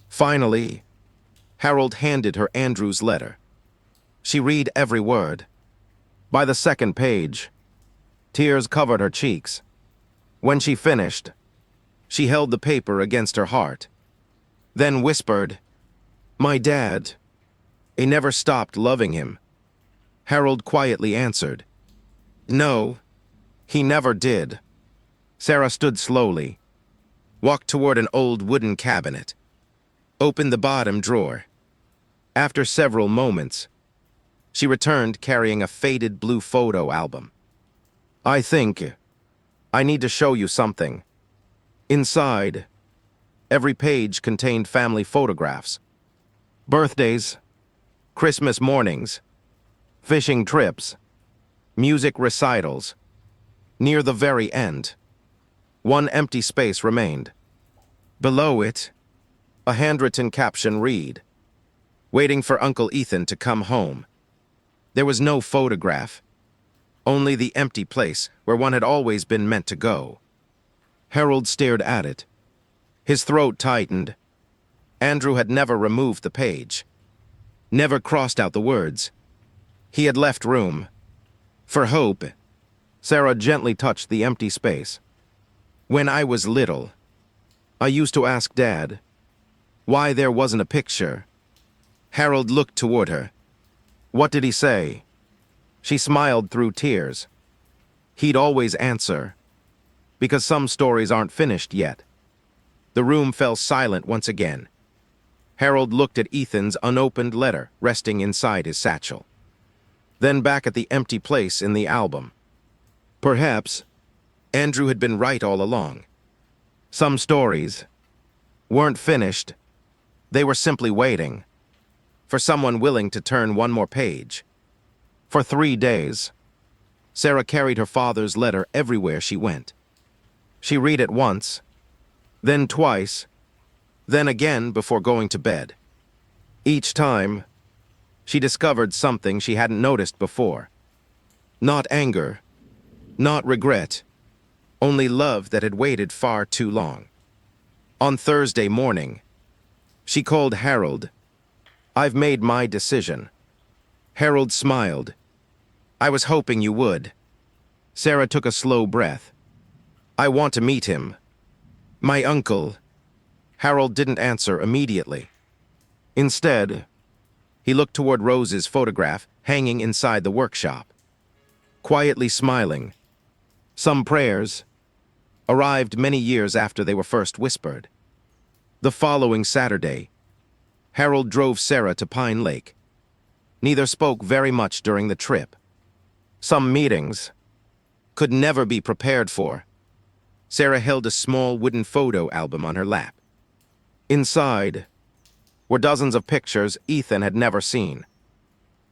Finally, Harold handed her Andrew's letter. She read every word. By the second page, tears covered her cheeks. When she finished, she held the paper against her heart, then whispered, My dad. I never stopped loving him. Harold quietly answered, No, he never did. Sarah stood slowly, walked toward an old wooden cabinet, opened the bottom drawer. After several moments, she returned carrying a faded blue photo album. I think I need to show you something. Inside, every page contained family photographs. Birthdays, Christmas mornings, fishing trips, music recitals. Near the very end, one empty space remained. Below it, a handwritten caption read, Waiting for Uncle Ethan to come home. There was no photograph, only the empty place where one had always been meant to go. Harold stared at it. His throat tightened. Andrew had never removed the page, never crossed out the words. He had left room for hope. Sarah gently touched the empty space. When I was little, I used to ask Dad why there wasn't a picture. Harold looked toward her. What did he say? She smiled through tears. He'd always answer, because some stories aren't finished yet. The room fell silent once again. Harold looked at Ethan's unopened letter resting inside his satchel, then back at the empty place in the album. Perhaps Andrew had been right all along. Some stories weren't finished. They were simply waiting for someone willing to turn one more page. For 3 days, Sarah carried her father's letter everywhere she went. She read it once, then twice, then again before going to bed. Each time, she discovered something she hadn't noticed before. Not anger, not regret, only love that had waited far too long. On Thursday morning, she called Harold. I've made my decision. Harold smiled. I was hoping you would. Sarah took a slow breath. I want to meet him. My uncle. Harold didn't answer immediately. Instead, he looked toward Rose's photograph hanging inside the workshop. Quietly smiling, some prayers arrived many years after they were first whispered. The following Saturday, Harold drove Sarah to Pine Lake. Neither spoke very much during the trip. Some meetings could never be prepared for. Sarah held a small wooden photo album on her lap. Inside were dozens of pictures Ethan had never seen.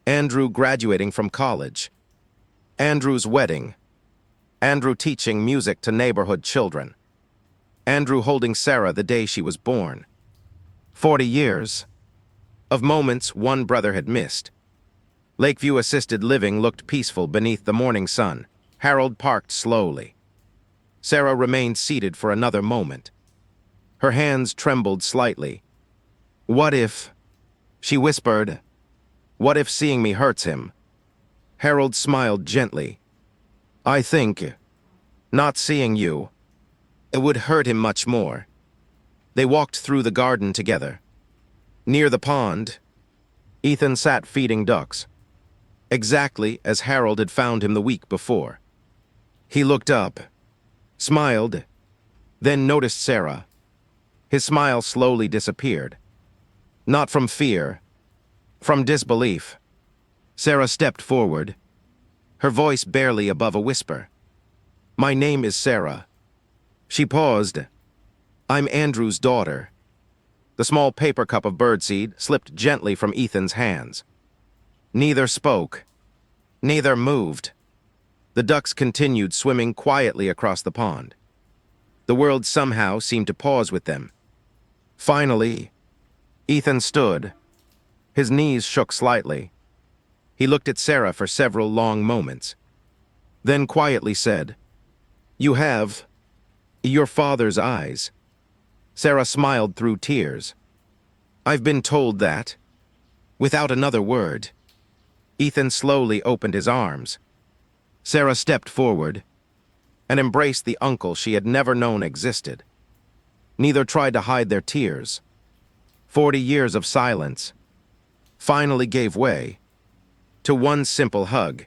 Andrew graduating from college. Andrew's wedding. Andrew teaching music to neighborhood children. Andrew holding Sarah the day she was born. 40 years of moments one brother had missed. Lakeview assisted living looked peaceful beneath the morning sun. Harold parked slowly. Sarah remained seated for another moment. Her hands trembled slightly. What if, she whispered, what if seeing me hurts him? Harold smiled gently. I think, not seeing you, it would hurt him much more. They walked through the garden together. Near the pond, Ethan sat feeding ducks, exactly as Harold had found him the week before. He looked up, smiled, then noticed Sarah. His smile slowly disappeared. Not from fear, from disbelief. Sarah stepped forward, her voice barely above a whisper. My name is Sarah. She paused. I'm Andrew's daughter. The small paper cup of birdseed slipped gently from Ethan's hands. Neither spoke. Neither moved. The ducks continued swimming quietly across the pond. The world somehow seemed to pause with them. Finally, Ethan stood. His knees shook slightly. He looked at Sarah for several long moments, then quietly said, You have your father's eyes. Sarah smiled through tears. I've been told that. Without another word, Ethan slowly opened his arms. Sarah stepped forward and embraced the uncle she had never known existed. Neither tried to hide their tears. 40 years of silence finally gave way to one simple hug.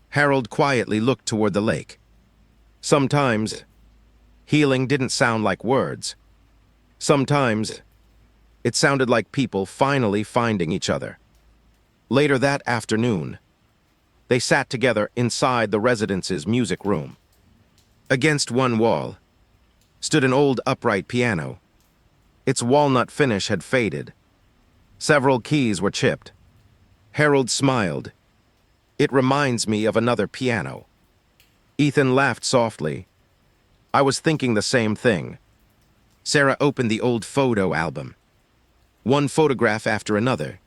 Harold quietly looked toward the lake. Sometimes, healing didn't sound like words. Sometimes, it sounded like people finally finding each other. Later that afternoon, they sat together inside the residence's music room. Against one wall stood an old upright piano. Its walnut finish had faded. Several keys were chipped. Harold smiled. It reminds me of another piano. Ethan laughed softly. I was thinking the same thing. Sarah opened the old photo album. One photograph after another.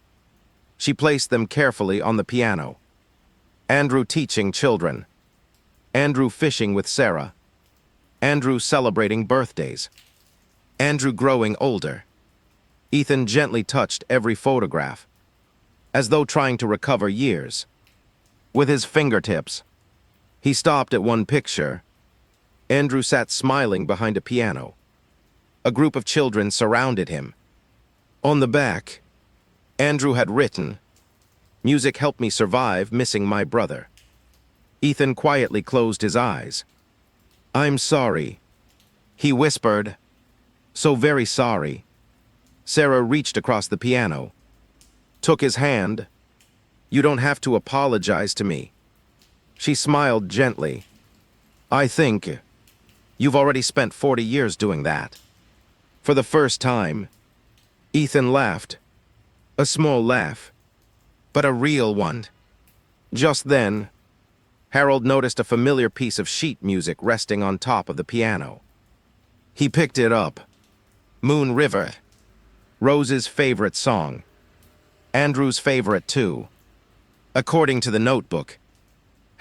She placed them carefully on the piano. Andrew teaching children. Andrew fishing with Sarah. Andrew celebrating birthdays. Andrew growing older. Ethan gently touched every photograph, as though trying to recover years. With his fingertips, he stopped at one picture. Andrew sat smiling behind a piano. A group of children surrounded him. On the back, Andrew had written, Music helped me survive missing my brother. Ethan quietly closed his eyes. I'm sorry, he whispered. So very sorry. Sarah reached across the piano, took his hand. You don't have to apologize to me. She smiled gently. I think you've already spent 40 years doing that. For the first time, Ethan laughed. A small laugh, but a real one. Just then, Harold noticed a familiar piece of sheet music resting on top of the piano. He picked it up. Moon River, Rose's favorite song. Andrew's favorite too. According to the notebook,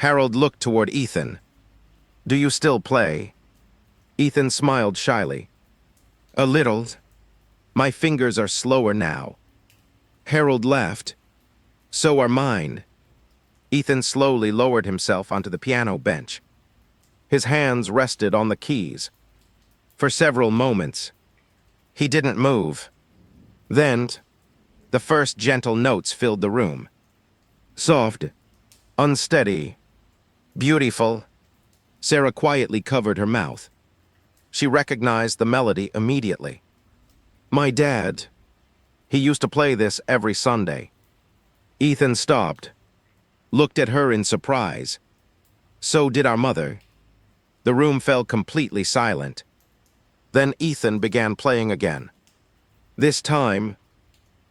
Harold looked toward Ethan. Do you still play? Ethan smiled shyly. A little. My fingers are slower now. Harold laughed. So are mine. Ethan slowly lowered himself onto the piano bench. His hands rested on the keys. For several moments, he didn't move. Then, the first gentle notes filled the room. Soft, unsteady, beautiful. Sarah quietly covered her mouth. She recognized the melody immediately. My dad. He used to play this every Sunday. Ethan stopped, looked at her in surprise. So did our mother. The room fell completely silent. Then Ethan began playing again. This time,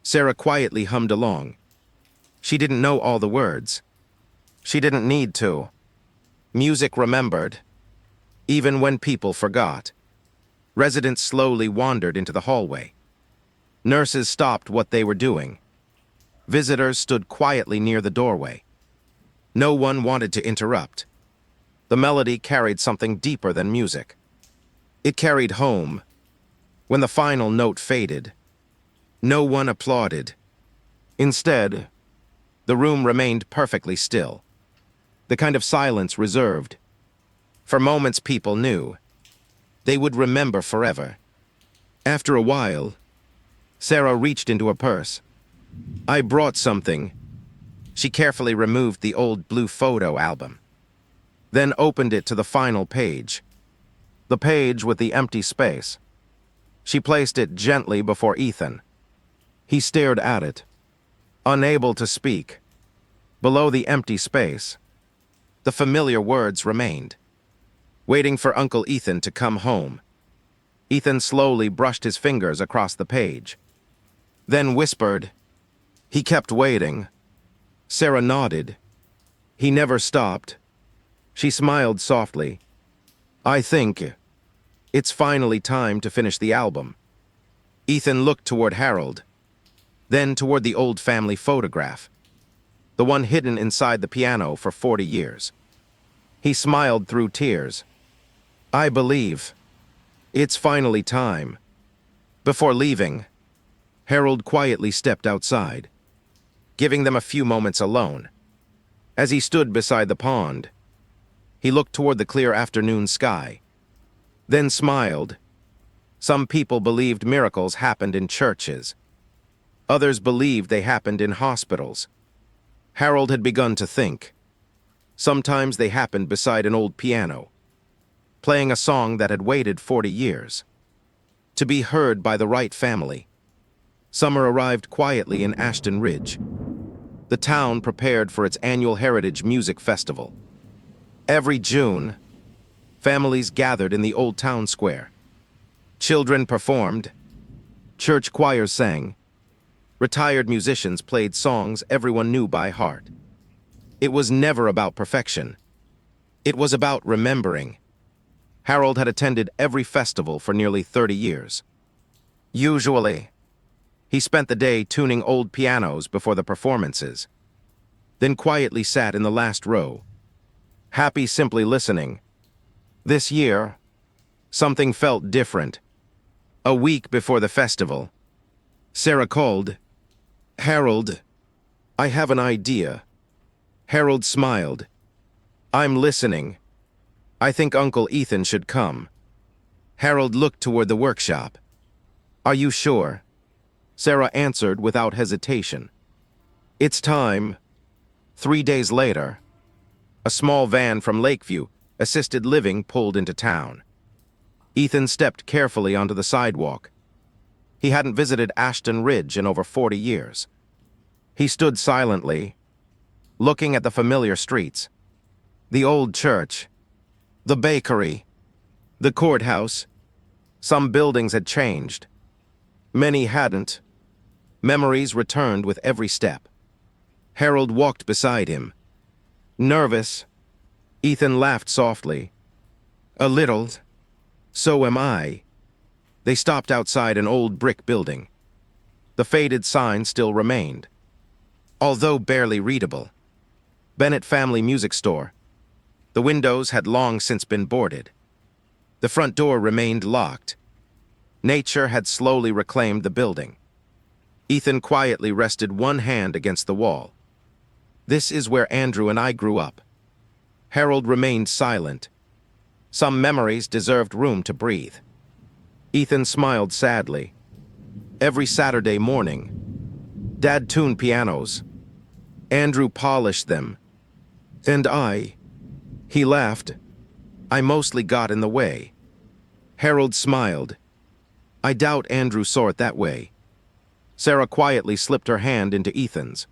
Sarah quietly hummed along. She didn't know all the words. She didn't need to. Music remembered, even when people forgot. Residents slowly wandered into the hallway. Nurses stopped what they were doing. Visitors stood quietly near the doorway. No one wanted to interrupt. The melody carried something deeper than music. It carried home. When the final note faded, no one applauded. Instead, the room remained perfectly still. The kind of silence reserved. For moments people knew. They would remember forever. After a while, Sarah reached into her purse. I brought something. She carefully removed the old blue photo album, then opened it to the final page. The page with the empty space. She placed it gently before Ethan. He stared at it, unable to speak. Below the empty space, the familiar words remained. Waiting for Uncle Ethan to come home. Ethan slowly brushed his fingers across the page, then whispered. He kept waiting. Sarah nodded. He never stopped. She smiled softly. I think it's finally time to finish the album. Ethan looked toward Harold, then toward the old family photograph, the one hidden inside the piano for 40 years. He smiled through tears. I believe it's finally time. Before leaving, Harold quietly stepped outside, giving them a few moments alone. As he stood beside the pond, he looked toward the clear afternoon sky, then smiled. Some people believed miracles happened in churches. Others believed they happened in hospitals. Harold had begun to think. Sometimes they happened beside an old piano, playing a song that had waited 40 years, to be heard by the right family. Summer arrived quietly in Ashton Ridge. The town prepared for its annual Heritage Music Festival. Every June, families gathered in the old town square. Children performed, church choirs sang, retired musicians played songs everyone knew by heart. It was never about perfection. It was about remembering. Harold had attended every festival for nearly 30 years. Usually, he spent the day tuning old pianos before the performances, then quietly sat in the last row, happy simply listening. This year, something felt different. A week before the festival, Sarah called, Harold, I have an idea. Harold smiled. I'm listening. I think Uncle Ethan should come. Harold looked toward the workshop. Are you sure? Sarah answered without hesitation. It's time. 3 days later, a small van from Lakeview, assisted living, pulled into town. Ethan stepped carefully onto the sidewalk. He hadn't visited Ashton Ridge in over 40 years. He stood silently, looking at the familiar streets. The old church, the bakery, the courthouse. Some buildings had changed. Many hadn't. Memories returned with every step. Harold walked beside him. Nervous, Ethan laughed softly. A little. So am I. They stopped outside an old brick building. The faded sign still remained, although barely readable. Bennett Family Music Store. The windows had long since been boarded. The front door remained locked. Nature had slowly reclaimed the building. Ethan quietly rested one hand against the wall. This is where Andrew and I grew up. Harold remained silent. Some memories deserved room to breathe. Ethan smiled sadly. Every Saturday morning, Dad tuned pianos. Andrew polished them. And he laughed. I mostly got in the way. Harold smiled. I doubt Andrew saw it that way. Sarah quietly slipped her hand into Ethan's.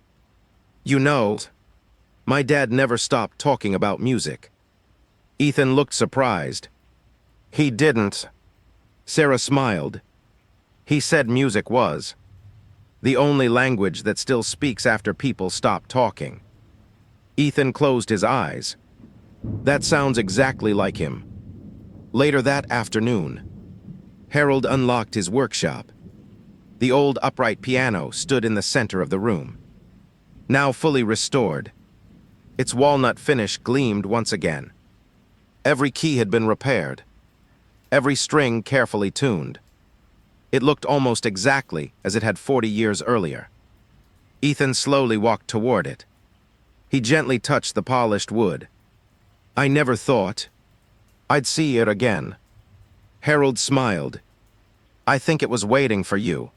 You know, my dad never stopped talking about music. Ethan looked surprised. He didn't. Sarah smiled. He said music was the only language that still speaks after people stop talking. Ethan closed his eyes. That sounds exactly like him. Later that afternoon, Harold unlocked his workshop. The old upright piano stood in the center of the room. Now fully restored, its walnut finish gleamed once again. Every key had been repaired, every string carefully tuned. It looked almost exactly as it had 40 years earlier. Ethan slowly walked toward it. He gently touched the polished wood. I never thought I'd see it again. Harold smiled. I think it was waiting for you.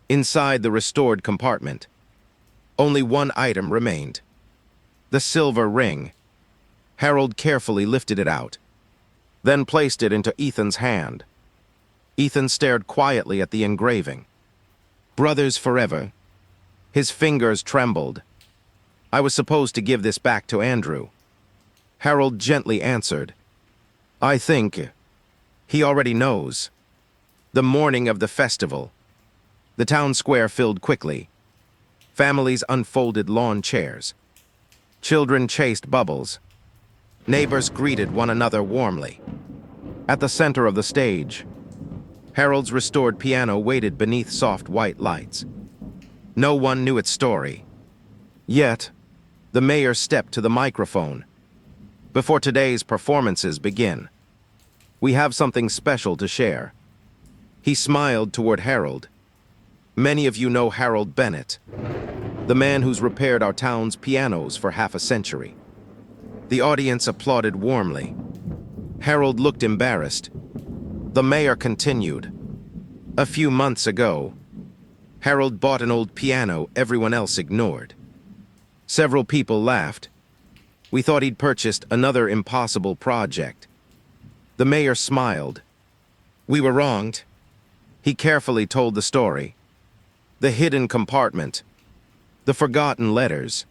Inside the restored compartment, only one item remained. The silver ring. Harold carefully lifted it out, then placed it into Ethan's hand. Ethan stared quietly at the engraving. Brothers forever. His fingers trembled. I was supposed to give this back to Andrew. Harold gently answered. I think he already knows. The morning of the festival. The town square filled quickly. Families unfolded lawn chairs. Children chased bubbles. Neighbors greeted one another warmly. At the center of the stage, Harold's restored piano waited beneath soft white lights. No one knew its story. Yet, the mayor stepped to the microphone. Before today's performances begin, we have something special to share. He smiled toward Harold. Many of you know Harold Bennett, the man who's repaired our town's pianos for half a century. The audience applauded warmly. Harold looked embarrassed. The mayor continued. A few months ago, Harold bought an old piano everyone else ignored. Several people laughed. We thought he'd purchased another impossible project. The mayor smiled. We were wronged. He carefully told the story. The hidden compartment. The forgotten letters.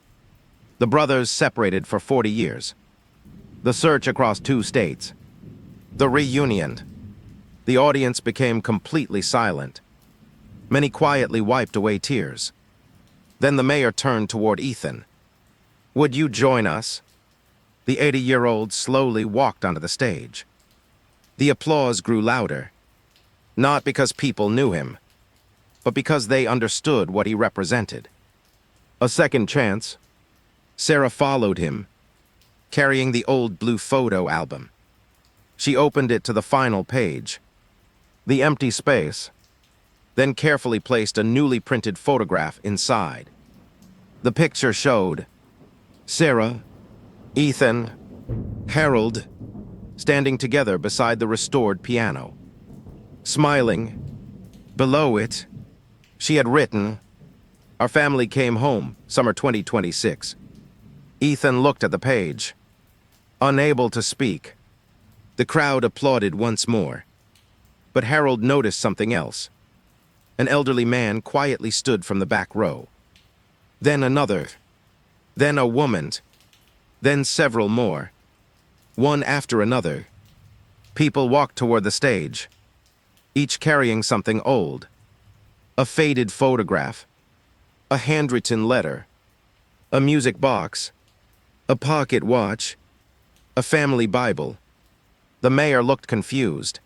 The brothers separated for 40 years. The search across 2 states. The reunion. The audience became completely silent. Many quietly wiped away tears. Then the mayor turned toward Ethan. Would you join us? The 80-year-old slowly walked onto the stage. The applause grew louder, not because people knew him, but because they understood what he represented. A second chance. Sarah followed him, carrying the old blue photo album. She opened it to the final page, the empty space, then carefully placed a newly printed photograph inside. The picture showed Sarah, Ethan, Harold, standing together beside the restored piano. Smiling, below it, she had written, Our family came home, summer 2026. Ethan looked at the page, unable to speak. The crowd applauded once more. But Harold noticed something else. An elderly man quietly stood from the back row. Then another. Then a woman. Then several more. One after another. People walked toward the stage, each carrying something old. A faded photograph. A handwritten letter. A music box. A pocket watch. A family Bible. The mayor looked confused.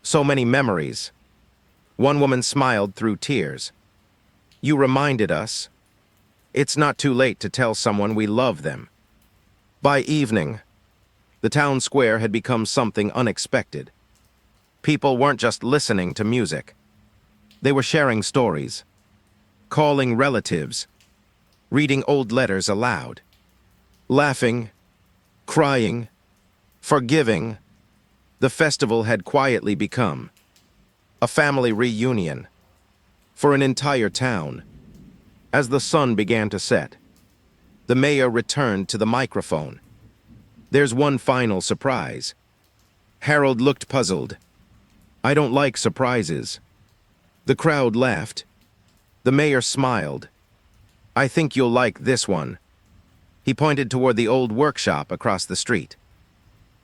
So many memories. One woman smiled through tears. You reminded us. It's not too late to tell someone we love them. By evening, the town square had become something unexpected. People weren't just listening to music. They were sharing stories, calling relatives, reading old letters aloud, laughing, crying, forgiving. The festival had quietly become a family reunion for an entire town. As the sun began to set, the mayor returned to the microphone. "There's one final surprise." Harold looked puzzled. "I don't like surprises." The crowd laughed. The mayor smiled. "I think you'll like this one." He pointed toward the old workshop across the street.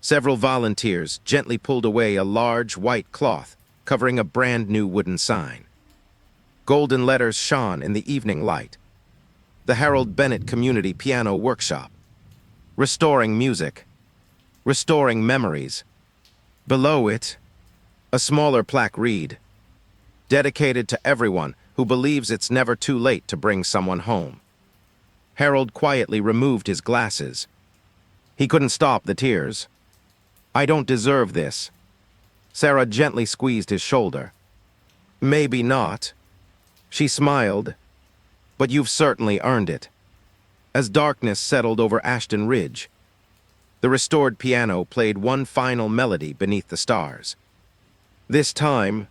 Several volunteers gently pulled away a large white cloth covering a brand new wooden sign. Golden letters shone in the evening light. The Harold Bennett Community Piano Workshop. Restoring music. Restoring memories. Below it, a smaller plaque read, "Dedicated to everyone who believes it's never too late to bring someone home." Harold quietly removed his glasses. He couldn't stop the tears. "I don't deserve this." Sarah gently squeezed his shoulder. "Maybe not." She smiled. "But you've certainly earned it." As darkness settled over Ashton Ridge, the restored piano played one final melody beneath the stars. This time,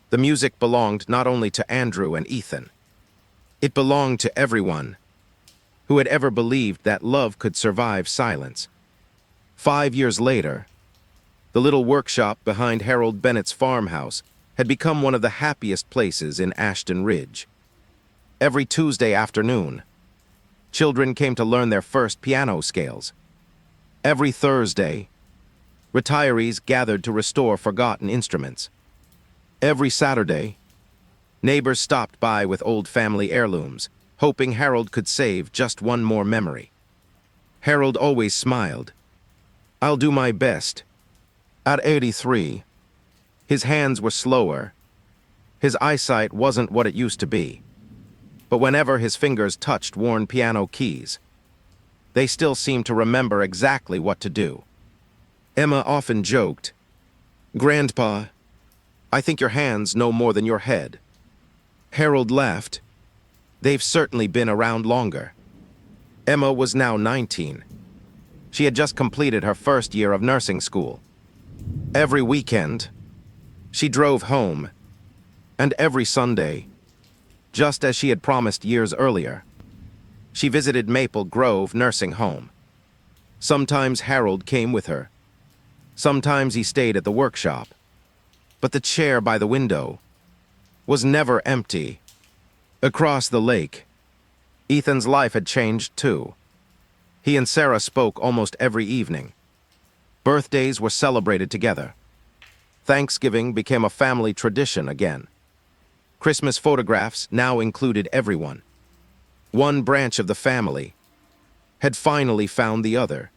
the music belonged not only to Andrew and Ethan. It belonged to everyone who had ever believed that love could survive silence. 5 years later, the little workshop behind Harold Bennett's farmhouse had become one of the happiest places in Ashton Ridge. Every Tuesday afternoon, children came to learn their first piano scales. Every Thursday, retirees gathered to restore forgotten instruments. Every Saturday, neighbors stopped by with old family heirlooms, hoping Harold could save just one more memory. Harold always smiled. "I'll do my best." At 83, his hands were slower. His eyesight wasn't what it used to be. But whenever his fingers touched worn piano keys, they still seemed to remember exactly what to do. Emma often joked, "Grandpa, I think your hands know more than your head." Harold laughed. "They've certainly been around longer." Emma was now 19. She had just completed her first year of nursing school. Every weekend, she drove home, and every Sunday, just as she had promised years earlier, she visited Maple Grove Nursing Home. Sometimes Harold came with her. Sometimes he stayed at the workshop. But the chair by the window was never empty. Across the lake, Ethan's life had changed too. He and Sarah spoke almost every evening. Birthdays were celebrated together. Thanksgiving became a family tradition again. Christmas photographs now included everyone. One branch of the family had finally found the other.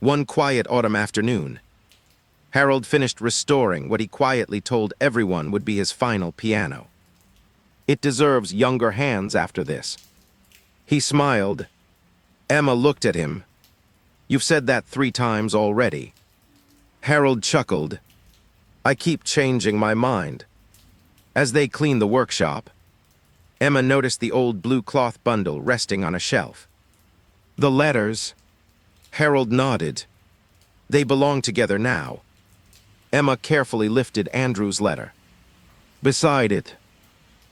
One quiet autumn afternoon, Harold finished restoring what he quietly told everyone would be his final piano. "It deserves younger hands after this." He smiled. Emma looked at him. "You've said that 3 times already." Harold chuckled. "I keep changing my mind." As they cleaned the workshop, Emma noticed the old blue cloth bundle resting on a shelf. "The letters." Harold nodded. "They belong together now." Emma carefully lifted Andrew's letter. Beside it,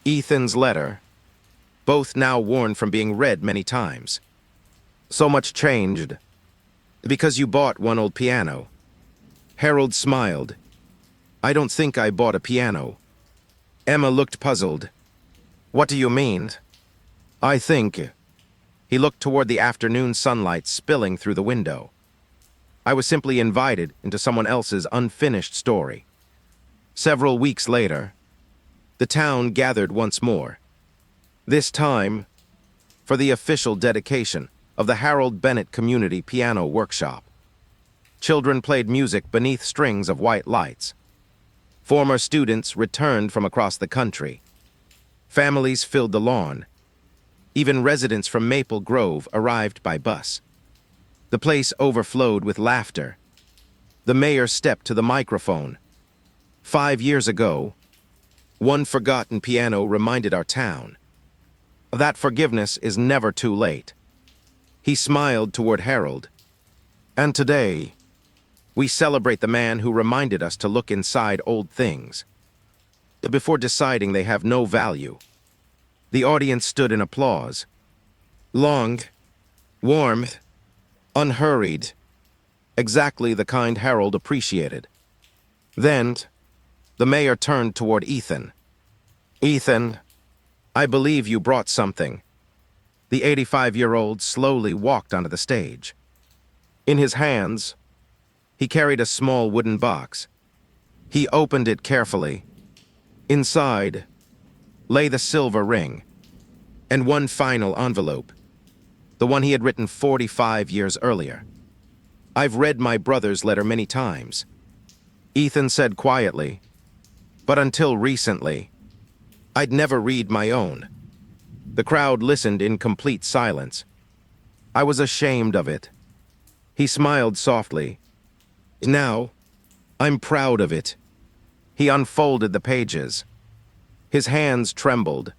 Ethan's letter, both now worn from being read many times. "So much changed. Because you bought one old piano." Harold smiled. "I don't think I bought a piano." Emma looked puzzled. "What do you mean?" "I think..." He looked toward the afternoon sunlight spilling through the window. "I was simply invited into someone else's unfinished story." Several weeks later, the town gathered once more. This time, for the official dedication of the Harold Bennett Community Piano Workshop. Children played music beneath strings of white lights. Former students returned from across the country. Families filled the lawn. Even residents from Maple Grove arrived by bus. The place overflowed with laughter. The mayor stepped to the microphone. 5 years ago, one forgotten piano reminded our town That forgiveness is never too late. He smiled toward Harold. And today, we celebrate the man who reminded us to look inside old things before deciding they have no value. The audience stood in applause. Long, warm, unhurried, exactly the kind Harold appreciated. Then, the mayor turned toward Ethan. Ethan, I believe you brought something. The 85-year-old slowly walked onto the stage. In his hands, he carried a small wooden box. He opened it carefully. Inside lay the silver ring and one final envelope, the one he had written 45 years earlier. I've read my brother's letter many times, Ethan said quietly, but until recently, I'd never read my own. The crowd listened in complete silence. I was ashamed of it. He smiled softly. Now, I'm proud of it. He unfolded the pages. His hands trembled,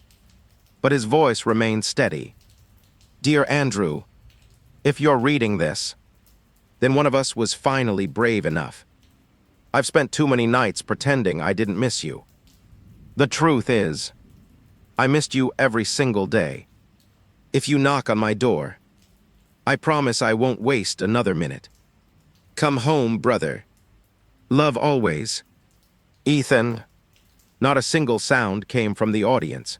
but his voice remained steady. Dear Andrew, if you're reading this, then one of us was finally brave enough. I've spent too many nights pretending I didn't miss you. The truth is, I missed you every single day. If you knock on my door, I promise I won't waste another minute. Come home, brother. Love always. Ethan. Not a single sound came from the audience.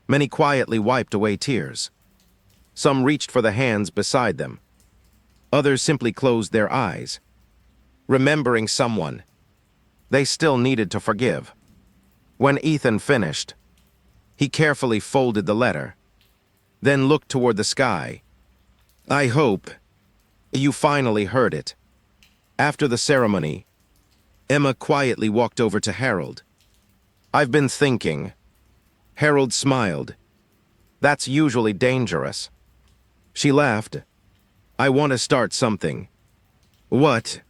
Many quietly wiped away tears. Some reached for the hands beside them. Others simply closed their eyes, remembering someone they still needed to forgive. When Ethan finished, he carefully folded the letter, then looked toward the sky. I hope you finally heard it. After the ceremony, Emma quietly walked over to Harold. I've been thinking. Harold smiled. That's usually dangerous. She laughed. I want to start something. What?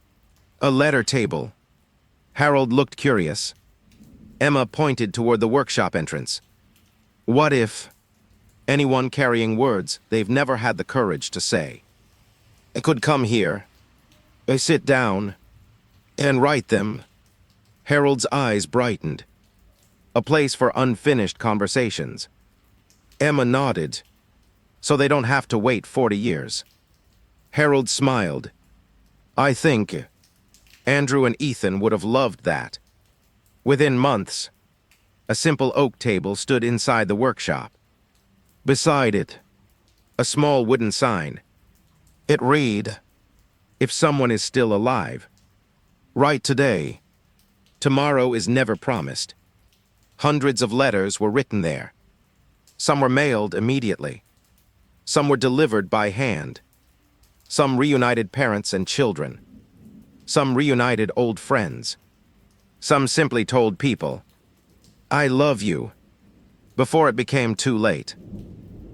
A letter table. Harold looked curious. Emma pointed toward the workshop entrance. What if anyone carrying words they've never had the courage to say could come here, sit down, and write them? Harold's eyes brightened. A place for unfinished conversations. Emma nodded, so they don't have to wait 40 years. Harold smiled. I think Andrew and Ethan would have loved that. Within months, a simple oak table stood inside the workshop. Beside it, a small wooden sign. It read, If someone is still alive, write today. Tomorrow is never promised. Hundreds of letters were written there. Some were mailed immediately. Some were delivered by hand. Some reunited parents and children. Some reunited old friends. Some simply told people, I love you, before it became too late.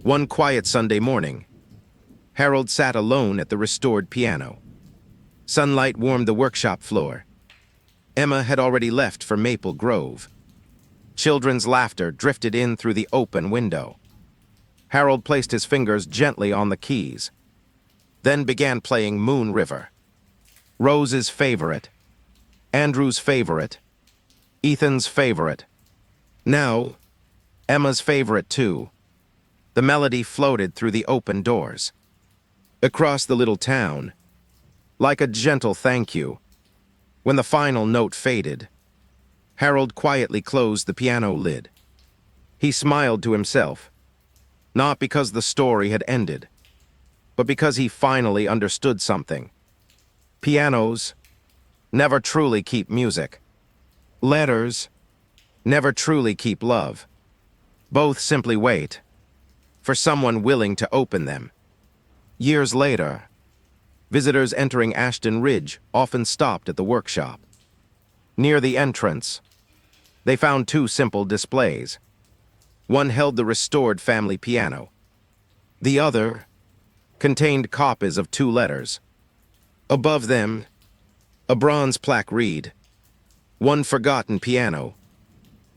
One quiet Sunday morning, Harold sat alone at the restored piano. Sunlight warmed the workshop floor. Emma had already left for Maple Grove. Children's laughter drifted in through the open window. Harold placed his fingers gently on the keys, then began playing Moon River. Rose's favorite, Andrew's favorite, Ethan's favorite. Now, Emma's favorite too. The melody floated through the open doors. Across the little town, like a gentle thank you. When the final note faded, Harold quietly closed the piano lid. He smiled to himself, not because the story had ended, but because he finally understood something. Pianos never truly keep music. Letters never truly keep love. Both simply wait for someone willing to open them. Years later, visitors entering Ashton Ridge often stopped at the workshop. Near the entrance, they found two simple displays. One held the restored family piano. The other contained copies of two letters. Above them, a bronze plaque read, One forgotten piano,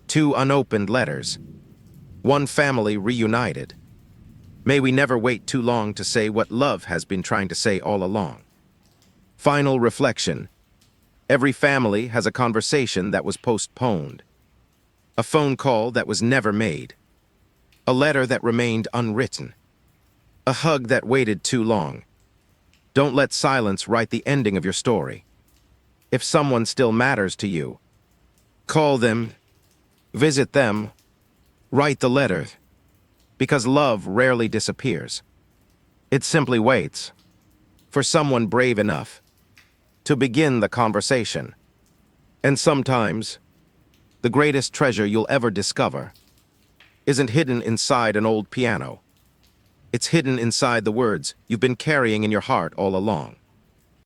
two unopened letters. One family reunited. May we never wait too long to say what love has been trying to say all along. Final reflection. Every family has a conversation that was postponed. A phone call that was never made. A letter that remained unwritten. A hug that waited too long. Don't let silence write the ending of your story. If someone still matters to you, call them, visit them, write the letter, because love rarely disappears. It simply waits for someone brave enough to begin the conversation. And sometimes, the greatest treasure you'll ever discover isn't hidden inside an old piano. It's hidden inside the words you've been carrying in your heart all along.